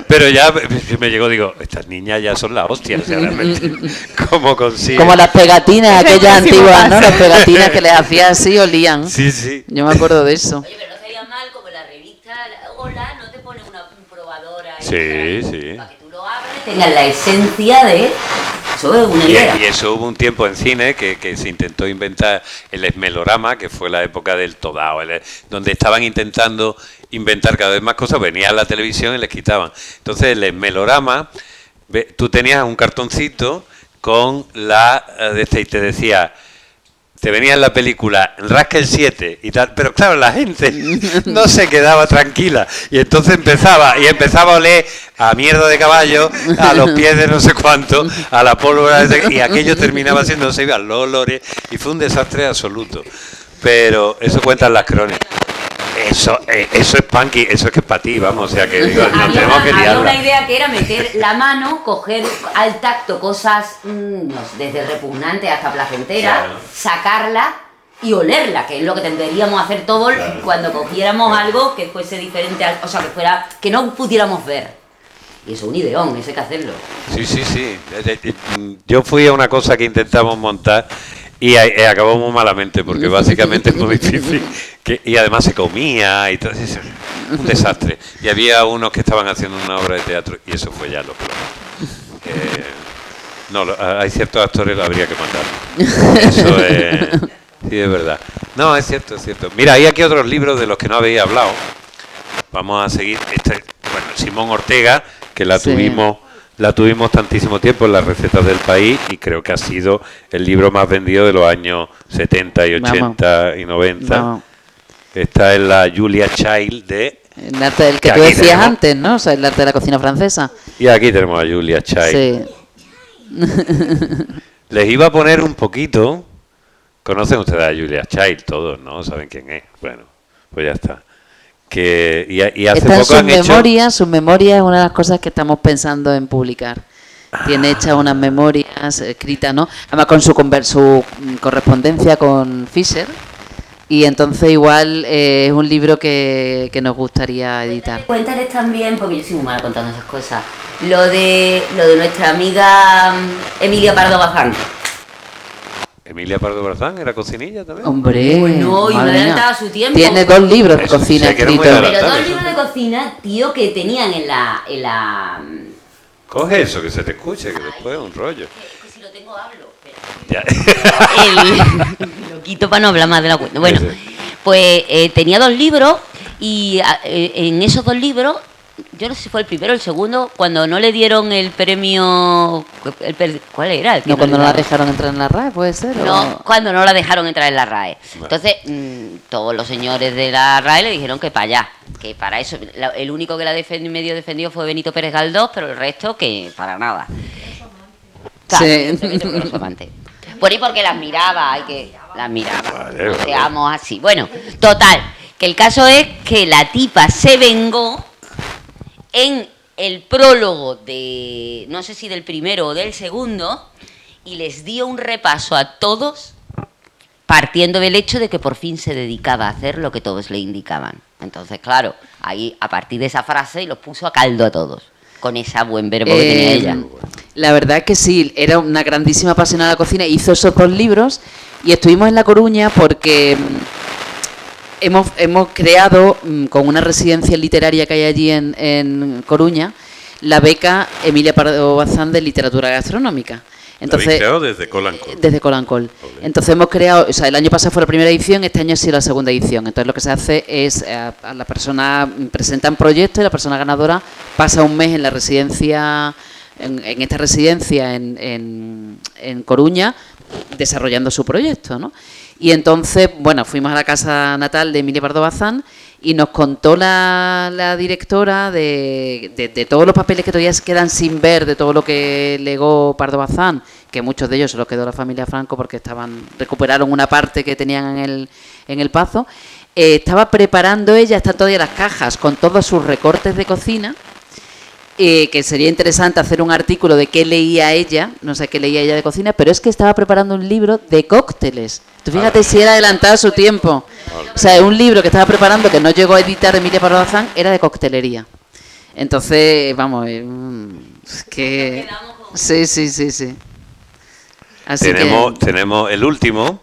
Pero ya me llegó, digo, estas niñas ya son la hostia, o sea, realmente, ¿cómo consiguen? Como las pegatinas, aquellas antiguas, ¿no? Las pegatinas que les hacía así, olían. Sí. Yo me acuerdo de eso. Oye, pero no sería mal, como la revista Hola, no te pone un probador ahí. Sí. Para que tú lo abres, tengas la esencia de... Eso es una idea. Y eso hubo un tiempo en cine que se intentó inventar el esmelorama, que fue la época del todao, donde estaban intentando inventar cada vez más cosas, venía a la televisión y les quitaban. Entonces el esmelorama, tú tenías un cartoncito con y te decía, te venía en la película, rasca el 7 y tal, pero claro, la gente no se quedaba tranquila y entonces empezaba a oler a mierda de caballo, a los pies de no sé cuánto, a la pólvora, y aquello terminaba siendo, se iban los olores y fue un desastre absoluto. Pero eso cuentan las crónicas. Eso es punky, eso es que es para ti, vamos, o sea que digo, nos tenemos que Había liarla. una idea que era meter la mano, coger al tacto cosas desde repugnantes hasta placenteras, Claro. sacarla y olerla, que es lo que tendríamos a hacer todos cuando cogiéramos algo que fuese diferente, o sea, que no pudiéramos ver. Y eso es un ideón, eso hay que hacerlo. Sí. Yo fui a una cosa que intentamos montar y acabó muy malamente porque básicamente es muy difícil y además se comía y todo eso, un desastre. Y había unos que estaban haciendo una obra de teatro y eso fue ya lo peor. No, hay ciertos actores que habría que mandar. Eso sí, es verdad. No, es cierto. Mira, hay aquí otros libros de los que no habéis hablado. Vamos a seguir. Simón Ortega, que la tuvimos tantísimo tiempo en las recetas del país y creo que ha sido el libro más vendido de los años 70 y 80 y 90. Vamos. Está en la Julia Child El arte del que Que tú aquí decías tenemos. antes, ¿no? O sea, el arte de la cocina francesa. y aquí tenemos a Julia Child. Sí. Les iba a poner un poquito. Conocen ustedes a Julia Child, todos, ¿no? ¿Saben quién es? Bueno, pues ya está. Y hace Está en poco sus han hecho... memorias, sus memorias es una de las cosas que estamos pensando en publicar. Tiene hechas unas memorias escritas, ¿no? Además con su correspondencia con Fisher. Y entonces igual es un libro que nos gustaría editar. Cuéntales también, porque yo soy muy mala contando esas cosas, lo de nuestra amiga Emilia Pardo Bazán. Emilia Pardo Bazán era cocinilla también. Hombre, Bueno, y madre no mía. adelantaba su tiempo. Tiene 2 libros de Eso, cocina sé que era muy escritos. adelantado. Pero dos eso. libros de cocina, tío, que tenían en la Coge eso, que se te escuche, que después es un rollo. que si lo tengo hablo. Ya. Lo quito para no hablar más de la cuenta. Bueno, Sí. pues tenía 2 libros y en esos 2 libros, yo no sé si fue el primero o el segundo, cuando no le dieron el premio... ¿Cuál era? El que No, cuando no la dejaron. dejaron entrar en la RAE, puede ser. No, cuando no la dejaron entrar en la RAE. Vale. Entonces, todos los señores de la RAE le dijeron que para allá, que para eso. El único que la medio defendió fue Benito Pérez Galdós, pero el resto que para nada. Claro, Sí. evidentemente por los amantes. Por ahí porque las miraba, las miraba. Vale, No vale. seamos así. Bueno, total, que el caso es que la tipa se vengó en el prólogo de, no sé si del primero o del segundo, y les dio un repaso a todos partiendo del hecho de que por fin se dedicaba a hacer lo que todos le indicaban. Entonces, claro, ahí a partir de esa frase los puso a caldo a todos, con esa buen verbo que tenía ella. La verdad es que sí, era una grandísima apasionada de la cocina, hizo esos 2 libros y estuvimos en La Coruña porque hemos creado, con una residencia literaria que hay allí en Coruña, la beca Emilia Pardo Bazán de literatura gastronómica. Entonces, ¿lo habéis creado desde Colancol? Desde Colancol. Entonces hemos creado, o sea, el año pasado fue la primera edición, este año ha sido la segunda edición. Entonces lo que se hace es, a la persona presentan proyectos y la persona ganadora pasa un mes en la residencia, en esta residencia en Coruña, desarrollando su proyecto, ¿no? Y entonces, bueno, fuimos a la casa natal de Emilia Pardo Bazán y nos contó la directora de todos los papeles que todavía quedan sin ver, de todo lo que legó Pardo Bazán, que muchos de ellos se los quedó la familia Franco porque recuperaron una parte que tenían en el Pazo. Estaba preparando ella, están todavía las cajas con todos sus recortes de cocina, que sería interesante hacer un artículo de qué leía ella, no sé qué leía ella de cocina, pero es que estaba preparando un libro de cócteles. Tú fíjate si era adelantado su tiempo. O sea, un libro que estaba preparando, que no llegó a editar Emilia Pardo Bazán, era de coctelería. Entonces, vamos, es que... Sí. Así tenemos el último,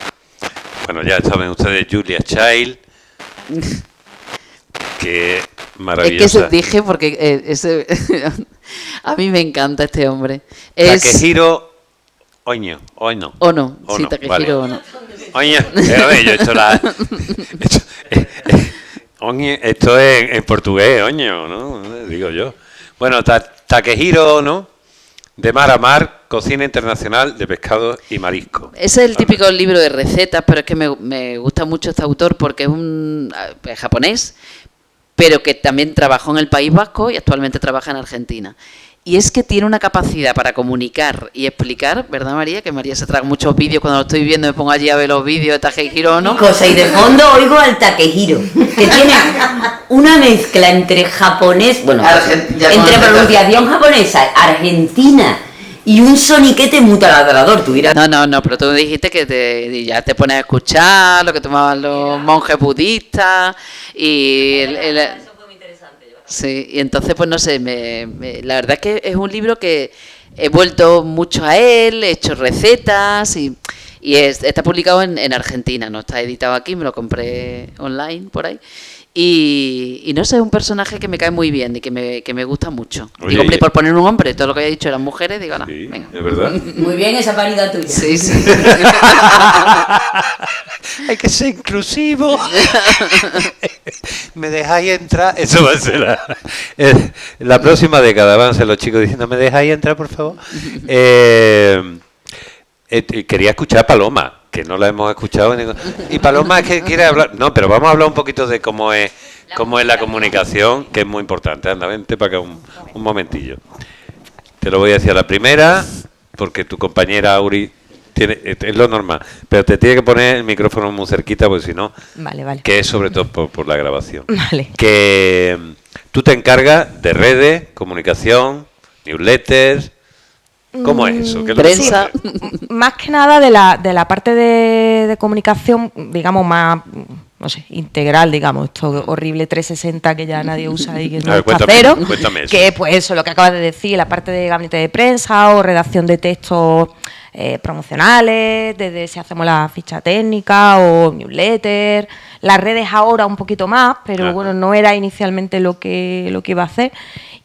bueno, ya saben ustedes, Julia Child, que maravillosa. Es que se dije porque a mí me encanta este hombre. Takehiro Ono. Ono, sí, Takehiro Ono. Oño, a ver, yo esto es en portugués, oño, ¿no? Digo yo. Bueno, Takehiro Ono, de mar a mar, cocina internacional de pescado y marisco. Ese es el típico libro de recetas, pero es que me gusta mucho este autor porque es japonés, pero que también trabajó en el País Vasco y actualmente trabaja en Argentina. Y es que tiene una capacidad para comunicar y explicar, ¿verdad, María? Que María se traga muchos vídeos, cuando lo estoy viendo me pongo allí a ver los vídeos de Takehiro, ¿no? Y de fondo oigo al Takehiro, que tiene una mezcla entre japonés, bueno, entre pronunciación japonesa, argentina y un soniquete muy taladrador, tuviera. No, pero tú dijiste que ya te pones a escuchar lo que tomaban los monjes budistas y sí, y entonces pues no sé, la verdad es que es un libro que he vuelto mucho a él, he hecho recetas y está publicado en Argentina, no está editado aquí, me lo compré online por ahí. Y no sé, es un personaje que me cae muy bien y que me gusta mucho. Oye, digo, hombre, por poner un hombre, todo lo que he dicho eran mujeres, digo, no, sí, venga. es verdad. Muy bien esa paridad tuya. Sí. Hay que ser inclusivo. ¿Me dejáis entrar? Eso va a ser la próxima década. Van a ser los chicos diciendo, ¿me dejáis entrar, por favor? Quería escuchar a Paloma, que no la hemos escuchado. Y Paloma es que quiere hablar. No, pero vamos a hablar un poquito de cómo es la comunicación, que es muy importante. Anda, vente para acá un momentillo. Te lo voy a decir a la primera, porque tu compañera Auri es lo normal, pero te tiene que poner el micrófono muy cerquita, porque si no, vale. Que es sobre todo por la grabación. Vale. Que tú te encargas de redes, comunicación, newsletters. ¿Cómo es eso? ¿Qué es lo que Prensa. Más que nada de la parte de comunicación, digamos, más, no sé, integral, digamos, esto horrible 360 que ya nadie usa y que no está cero. Cuéntame eso. Que pues eso, lo que acabas de decir, la parte de gabinete de prensa o redacción de textos promocionales, desde si hacemos la ficha técnica o newsletter, las redes ahora un poquito más, pero bueno, no era inicialmente lo que iba a hacer.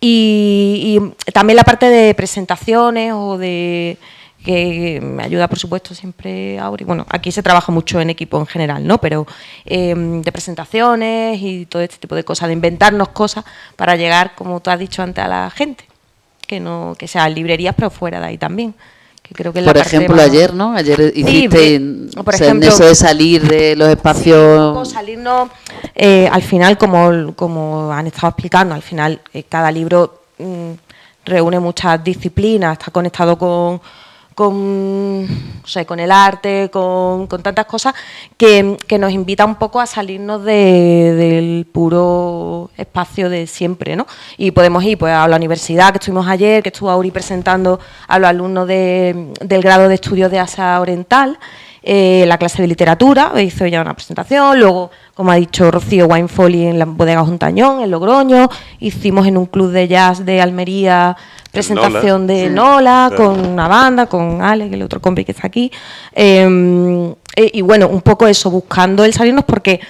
Y también la parte de presentaciones o de que me ayuda, por supuesto, siempre Auri. Bueno, aquí se trabaja mucho en equipo en general, ¿no? Pero de presentaciones y todo este tipo de cosas, de inventarnos cosas para llegar, como tú has dicho antes, a la gente. Que sean librerías, pero fuera de ahí también. Que creo que es por la parte ejemplo, más... ayer, ¿no? Ayer hiciste por ejemplo, eso de salir de los espacios... Salirnos, al final, como han estado explicando, al final cada libro reúne muchas disciplinas, está conectado con el arte, con tantas cosas que nos invita un poco a salirnos del puro espacio de siempre, ¿no? Y podemos ir pues a la universidad, que estuvimos ayer, que estuvo Auri presentando a los alumnos del grado de estudios de Asia Oriental, la clase de literatura, hizo ya una presentación, luego, como ha dicho Rocío, Wine Folly en la bodega Juntañón, en Logroño, hicimos en un club de jazz de Almería presentación de Nola, con una banda, con Ale, que es el otro compi que está aquí, y bueno, un poco eso, buscando el salirnos, porque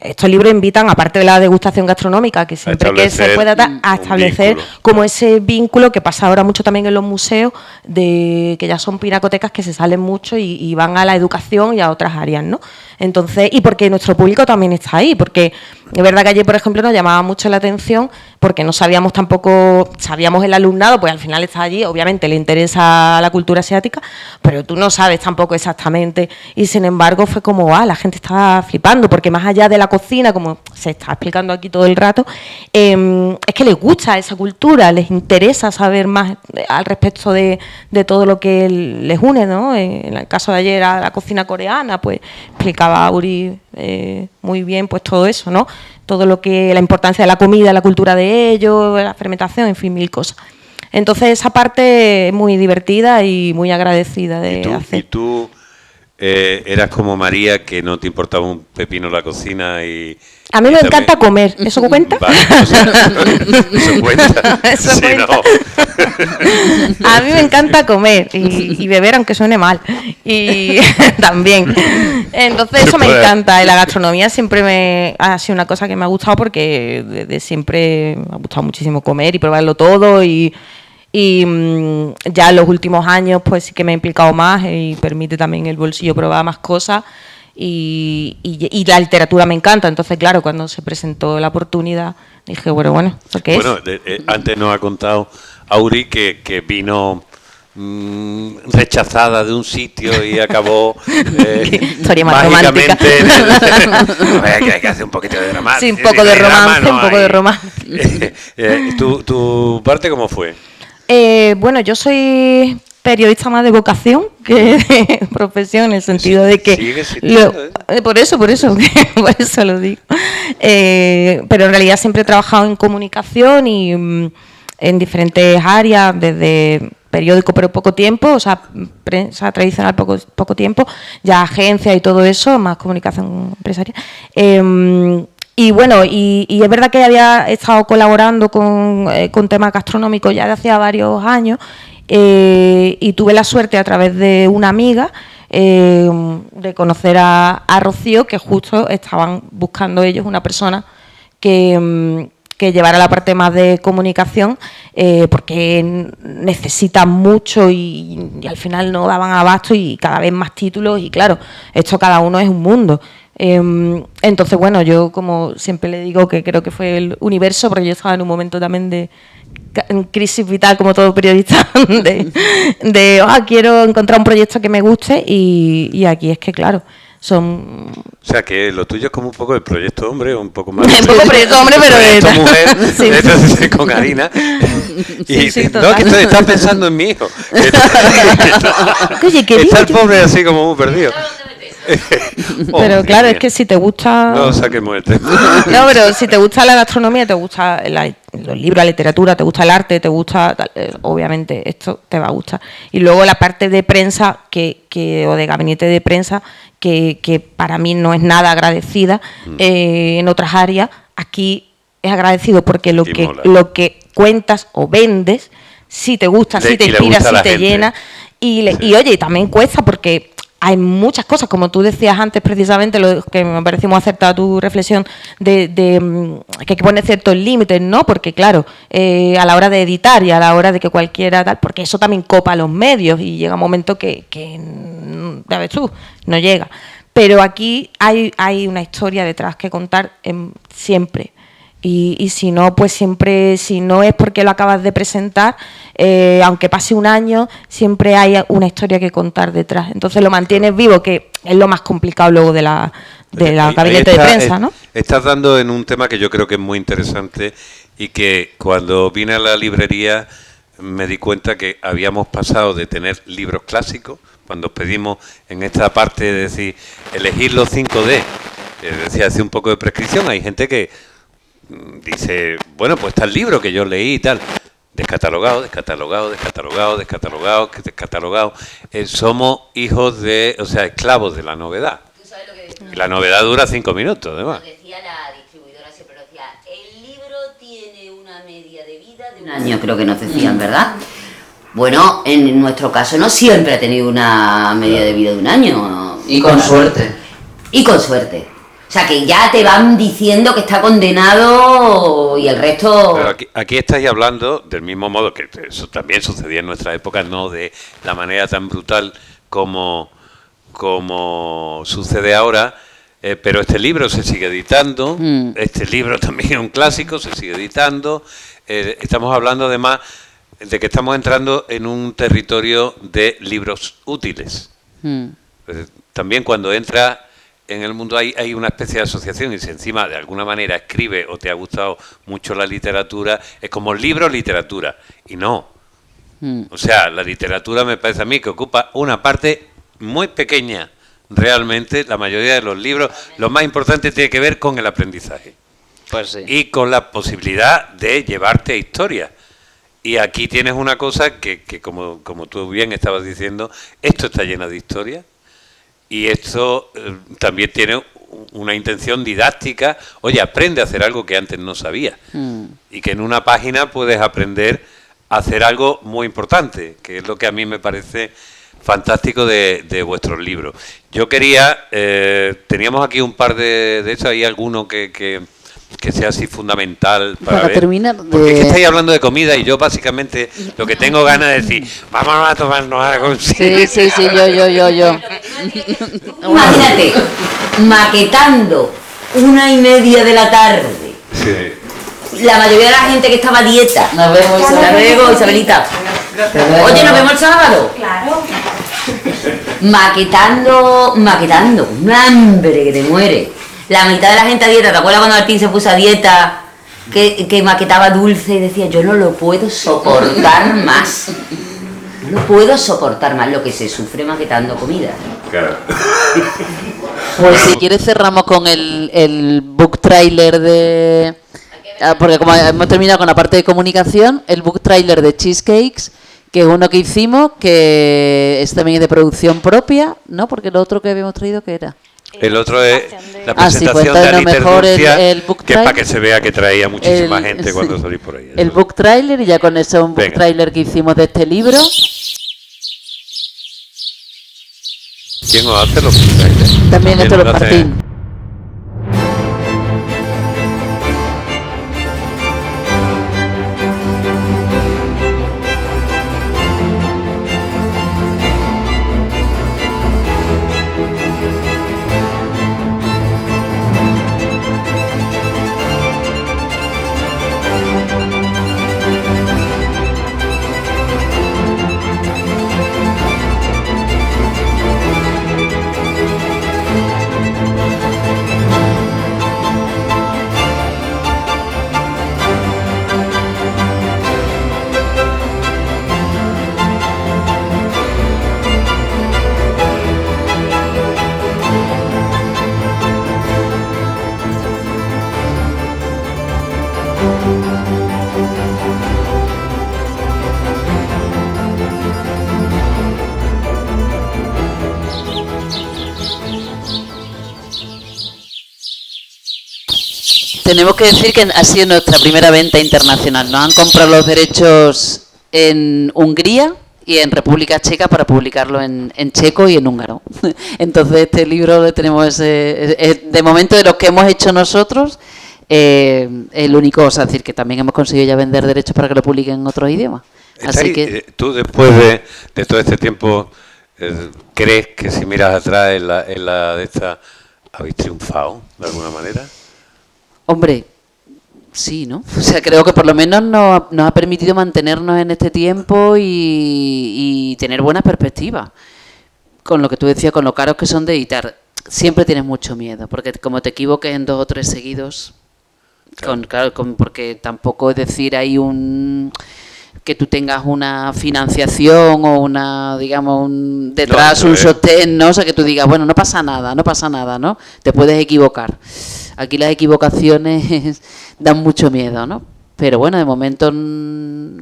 estos libros invitan, aparte de la degustación gastronómica, que siempre que se pueda dar, a establecer como ese vínculo que pasa ahora mucho también en los museos, de que ya son pinacotecas que se salen mucho y van a la educación y a otras áreas, ¿no? Entonces, y porque nuestro público también está ahí, porque es verdad que ayer, por ejemplo, nos llamaba mucho la atención, porque no sabíamos tampoco, sabíamos el alumnado, pues al final está allí, obviamente le interesa la cultura asiática, pero tú no sabes tampoco exactamente, y sin embargo fue como, la gente estaba flipando, porque más allá de la cocina, como se está explicando aquí todo el rato, es que les gusta esa cultura, les interesa saber más al respecto de todo lo que les une, ¿no? En el caso de ayer a la cocina coreana, pues explicaba Auri muy bien pues todo eso, ¿no? Todo lo que, la importancia de la comida, la cultura de ello, la fermentación, en fin, mil cosas. Entonces esa parte es muy divertida y muy agradecida de hacer. ¿Y tú eras como María, que no te importaba un pepino la cocina y... A mí me encanta comer, ¿eso cuenta? Vale, o sea, eso cuenta. Eso Sí, cuenta. no. A mí me encanta comer y beber, aunque suene mal, y también. Entonces eso me encanta, y la gastronomía siempre ha sido una cosa que me ha gustado, porque desde siempre me ha gustado muchísimo comer y probarlo todo, y ya en los últimos años pues sí que me he implicado más y permite también el bolsillo probar más cosas. Y la literatura me encanta, entonces claro, cuando se presentó la oportunidad dije, bueno, ¿eso qué es? Antes nos ha contado Auri que vino rechazada de un sitio y acabó historia más mágicamente que hay que hacer un poquito de drama. Sí, un poco de romance, un poco de romance. ¿Tu parte cómo fue? Bueno, yo soy periodista más de vocación que de profesión, en el sentido de que sigue existiendo, por eso por eso lo digo, pero en realidad siempre he trabajado en comunicación y en diferentes áreas, desde periódico pero poco tiempo, o sea, prensa tradicional poco tiempo, ya agencia y todo eso, más comunicación empresarial. Y bueno, y es verdad que había estado colaborando con temas gastronómicos ya de hacía varios años, y tuve la suerte a través de una amiga de conocer a Rocío, que justo estaban buscando ellos una persona que llevara la parte más de comunicación, porque necesitan mucho y al final no daban abasto, y cada vez más títulos, y claro, esto cada uno es un mundo. Entonces, bueno, yo como siempre le digo que creo que fue el universo, porque yo estaba en un momento también de crisis vital, como todo periodista, quiero encontrar un proyecto que me guste, y aquí es que, claro, son... O sea, que lo tuyo es como un poco el proyecto hombre, un poco más... Un poco proyecto hombre, pero proyecto de... mujer, Sí. entonces, con harina. Y Sí, no, total. que estás pensando en mi hijo. Oye, ¿qué está el digo? pobre así como muy perdido. Pero claro, es que si te gusta... No saquemos el tema. No, pero si te gusta la gastronomía, te gusta los libros, la literatura, te gusta el arte, te gusta... obviamente esto te va a gustar. Y luego la parte de prensa o de gabinete de prensa, que para mí no es nada agradecida en otras áreas, aquí es agradecido, porque lo que cuentas o vendes, si te gusta, si te inspira, si te llena. Y oye, también cuesta, porque... hay muchas cosas, como tú decías antes, precisamente, lo que me pareció muy acertada tu reflexión, de que hay que poner ciertos límites, ¿no? Porque, claro, a la hora de editar y a la hora de que cualquiera tal, porque eso también copa los medios, y llega un momento que ya ves tú, no llega. Pero aquí hay una historia detrás que contar siempre. Y si no, pues siempre, si no es porque lo acabas de presentar, aunque pase un año, siempre hay una historia que contar detrás. Entonces lo mantienes vivo, que es lo más complicado luego de la gabinete de prensa, ¿no? Estás dando en un tema que yo creo que es muy interesante, y que cuando vine a la librería me di cuenta que habíamos pasado de tener libros clásicos, cuando pedimos en esta parte de decir, elegir los 5D, decía, hace un poco de prescripción, hay gente que dice, bueno, pues está el libro que yo leí y tal, descatalogado. Somos hijos de, o sea, esclavos de la novedad. Y la novedad dura 5 minutos, además. Decía la distribuidora, siempre decía, el libro tiene una media de vida de un año, creo que nos decían, ¿verdad? Bueno, en nuestro caso no siempre ha tenido una media de vida de un año. Y con suerte. Y con suerte. O sea, que ya te van diciendo que está condenado y el resto... Pero aquí estáis hablando del mismo modo que eso también sucedía en nuestra época, no de la manera tan brutal como sucede ahora, pero este libro se sigue editando, este libro también es un clásico, se sigue editando, estamos hablando además de que estamos entrando en un territorio de libros útiles. También cuando entra en el mundo hay una especie de asociación, y si encima de alguna manera escribe o te ha gustado mucho la literatura, es como libro literatura, y no. O sea, la literatura me parece a mí que ocupa una parte muy pequeña. Realmente la mayoría de los libros, lo más importante tiene que ver con el aprendizaje. Pues sí. Y con la posibilidad de llevarte a historia. Y aquí tienes una cosa que como tú bien estabas diciendo, esto está lleno de historia. Y esto también tiene una intención didáctica. Oye, aprende a hacer algo que antes no sabía. Y que en una página puedes aprender a hacer algo muy importante, que es lo que a mí me parece fantástico de vuestros libros. Yo quería, teníamos aquí un par de estos, hay alguno que sea así fundamental para terminar porque es que estáis hablando de comida y yo básicamente lo que tengo ganas de decir, vámonos a tomarnos algo. Sí, yo. Imagínate, maquetando 1:30 de la tarde. Sí. La mayoría de la gente que estaba a dieta. Nos vemos, hasta luego, Isabelita. Oye, nos vemos el sábado. Claro. Maquetando, un hambre que te muere. La mitad de la gente a dieta, ¿te acuerdas cuando Martín se puso a dieta? Que maquetaba dulce y decía, yo no lo puedo soportar más. No puedo soportar más lo que se sufre maquetando comida. Claro. Pues si quieres cerramos con el book trailer de... porque como hemos terminado con la parte de comunicación, el book trailer de Cheesecakes, que es uno que hicimos, que es también de producción propia, ¿no? Porque lo otro que habíamos traído, ¿qué era? El otro es la Ah, sí, presentación pues de entonces Aliter mejor Durcia, el book que es para trailer. que se vea que traía muchísima gente cuando sí. salís por ahí. El book trailer, y ya con eso un book Venga. trailer que hicimos de este libro. ¿Quién os hace los book trailers? También esto lo os hace- Martín. Tenemos que decir que ha sido nuestra primera venta internacional. Nos han comprado los derechos en Hungría y en República Checa para publicarlo en checo y en húngaro. Entonces este libro le tenemos, de momento de los que hemos hecho nosotros, el único, o sea, decir que también hemos conseguido ya vender derechos para que lo publiquen en otros idiomas. Así que Tú después de todo este tiempo, ¿crees que si miras atrás en la de esta, habéis triunfado de alguna manera? hombre, sí, ¿no? O sea, creo que por lo menos nos ha permitido mantenernos en este tiempo y tener buenas perspectivas. Con lo que tú decías, con lo caros que son de editar, siempre tienes mucho miedo, porque como te equivoques en 2 o 3 seguidos, porque tampoco es decir hay que tú tengas una financiación o una, digamos, detrás un sostén, ¿no? O sea, que tú digas, bueno, no pasa nada, ¿no? Te puedes equivocar. Aquí las equivocaciones dan mucho miedo, ¿no? Pero bueno, de momento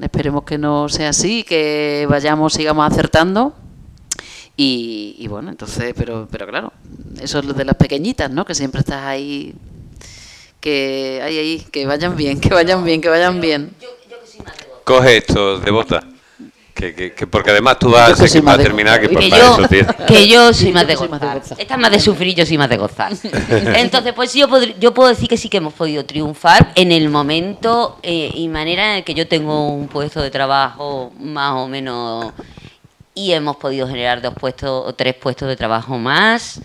esperemos que no sea así, que sigamos acertando. Y bueno, entonces, pero claro, eso es lo de las pequeñitas, ¿no? Que siempre estás ahí, que vayan bien. Coge esto, Devota, Que porque además tú vas Yo que soy a más de terminar, que gozar. por para eso, tío. Que yo soy más de Yo soy más de gozar. gozar. Esta es más de sufrir, yo soy más de gozar. Entonces, pues yo puedo decir que sí que hemos podido triunfar en el momento y manera en el que yo tengo un puesto de trabajo más o menos y hemos podido generar 2 puestos o 3 puestos de trabajo más,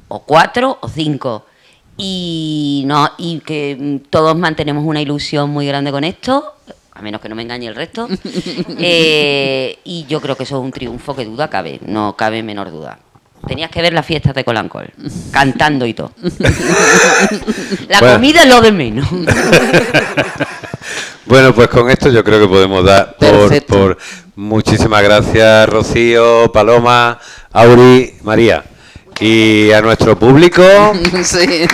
o 4 o 5. Y que todos mantenemos una ilusión muy grande con esto, a menos que no me engañe el resto. Y yo creo que eso es un triunfo que duda cabe, no cabe menor duda. Tenías que ver las fiestas de Colancol, cantando y todo. La Bueno. comida es lo de menos. Bueno, pues con esto yo creo que podemos dar Perfecto. por muchísimas gracias, Rocío, Paloma, Auri, María. Y a nuestro público, Sí.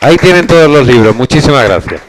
ahí tienen todos los libros. Muchísimas gracias.